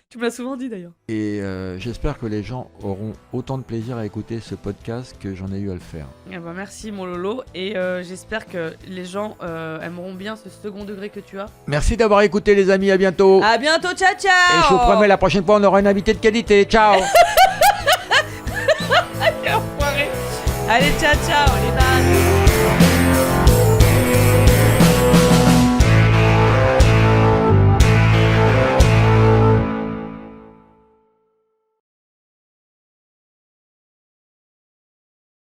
Tu me l'as souvent dit d'ailleurs. Et j'espère que les gens auront autant de plaisir à écouter ce podcast que j'en ai eu à le faire. Eh ben, merci mon Lolo. Et j'espère que les gens aimeront bien ce second degré que tu as. Merci d'avoir écouté les amis, à bientôt. À bientôt, ciao ciao. Et je vous promets, la prochaine fois, on aura une invitée de qualité. Ciao. Allez, ciao ciao, les dames.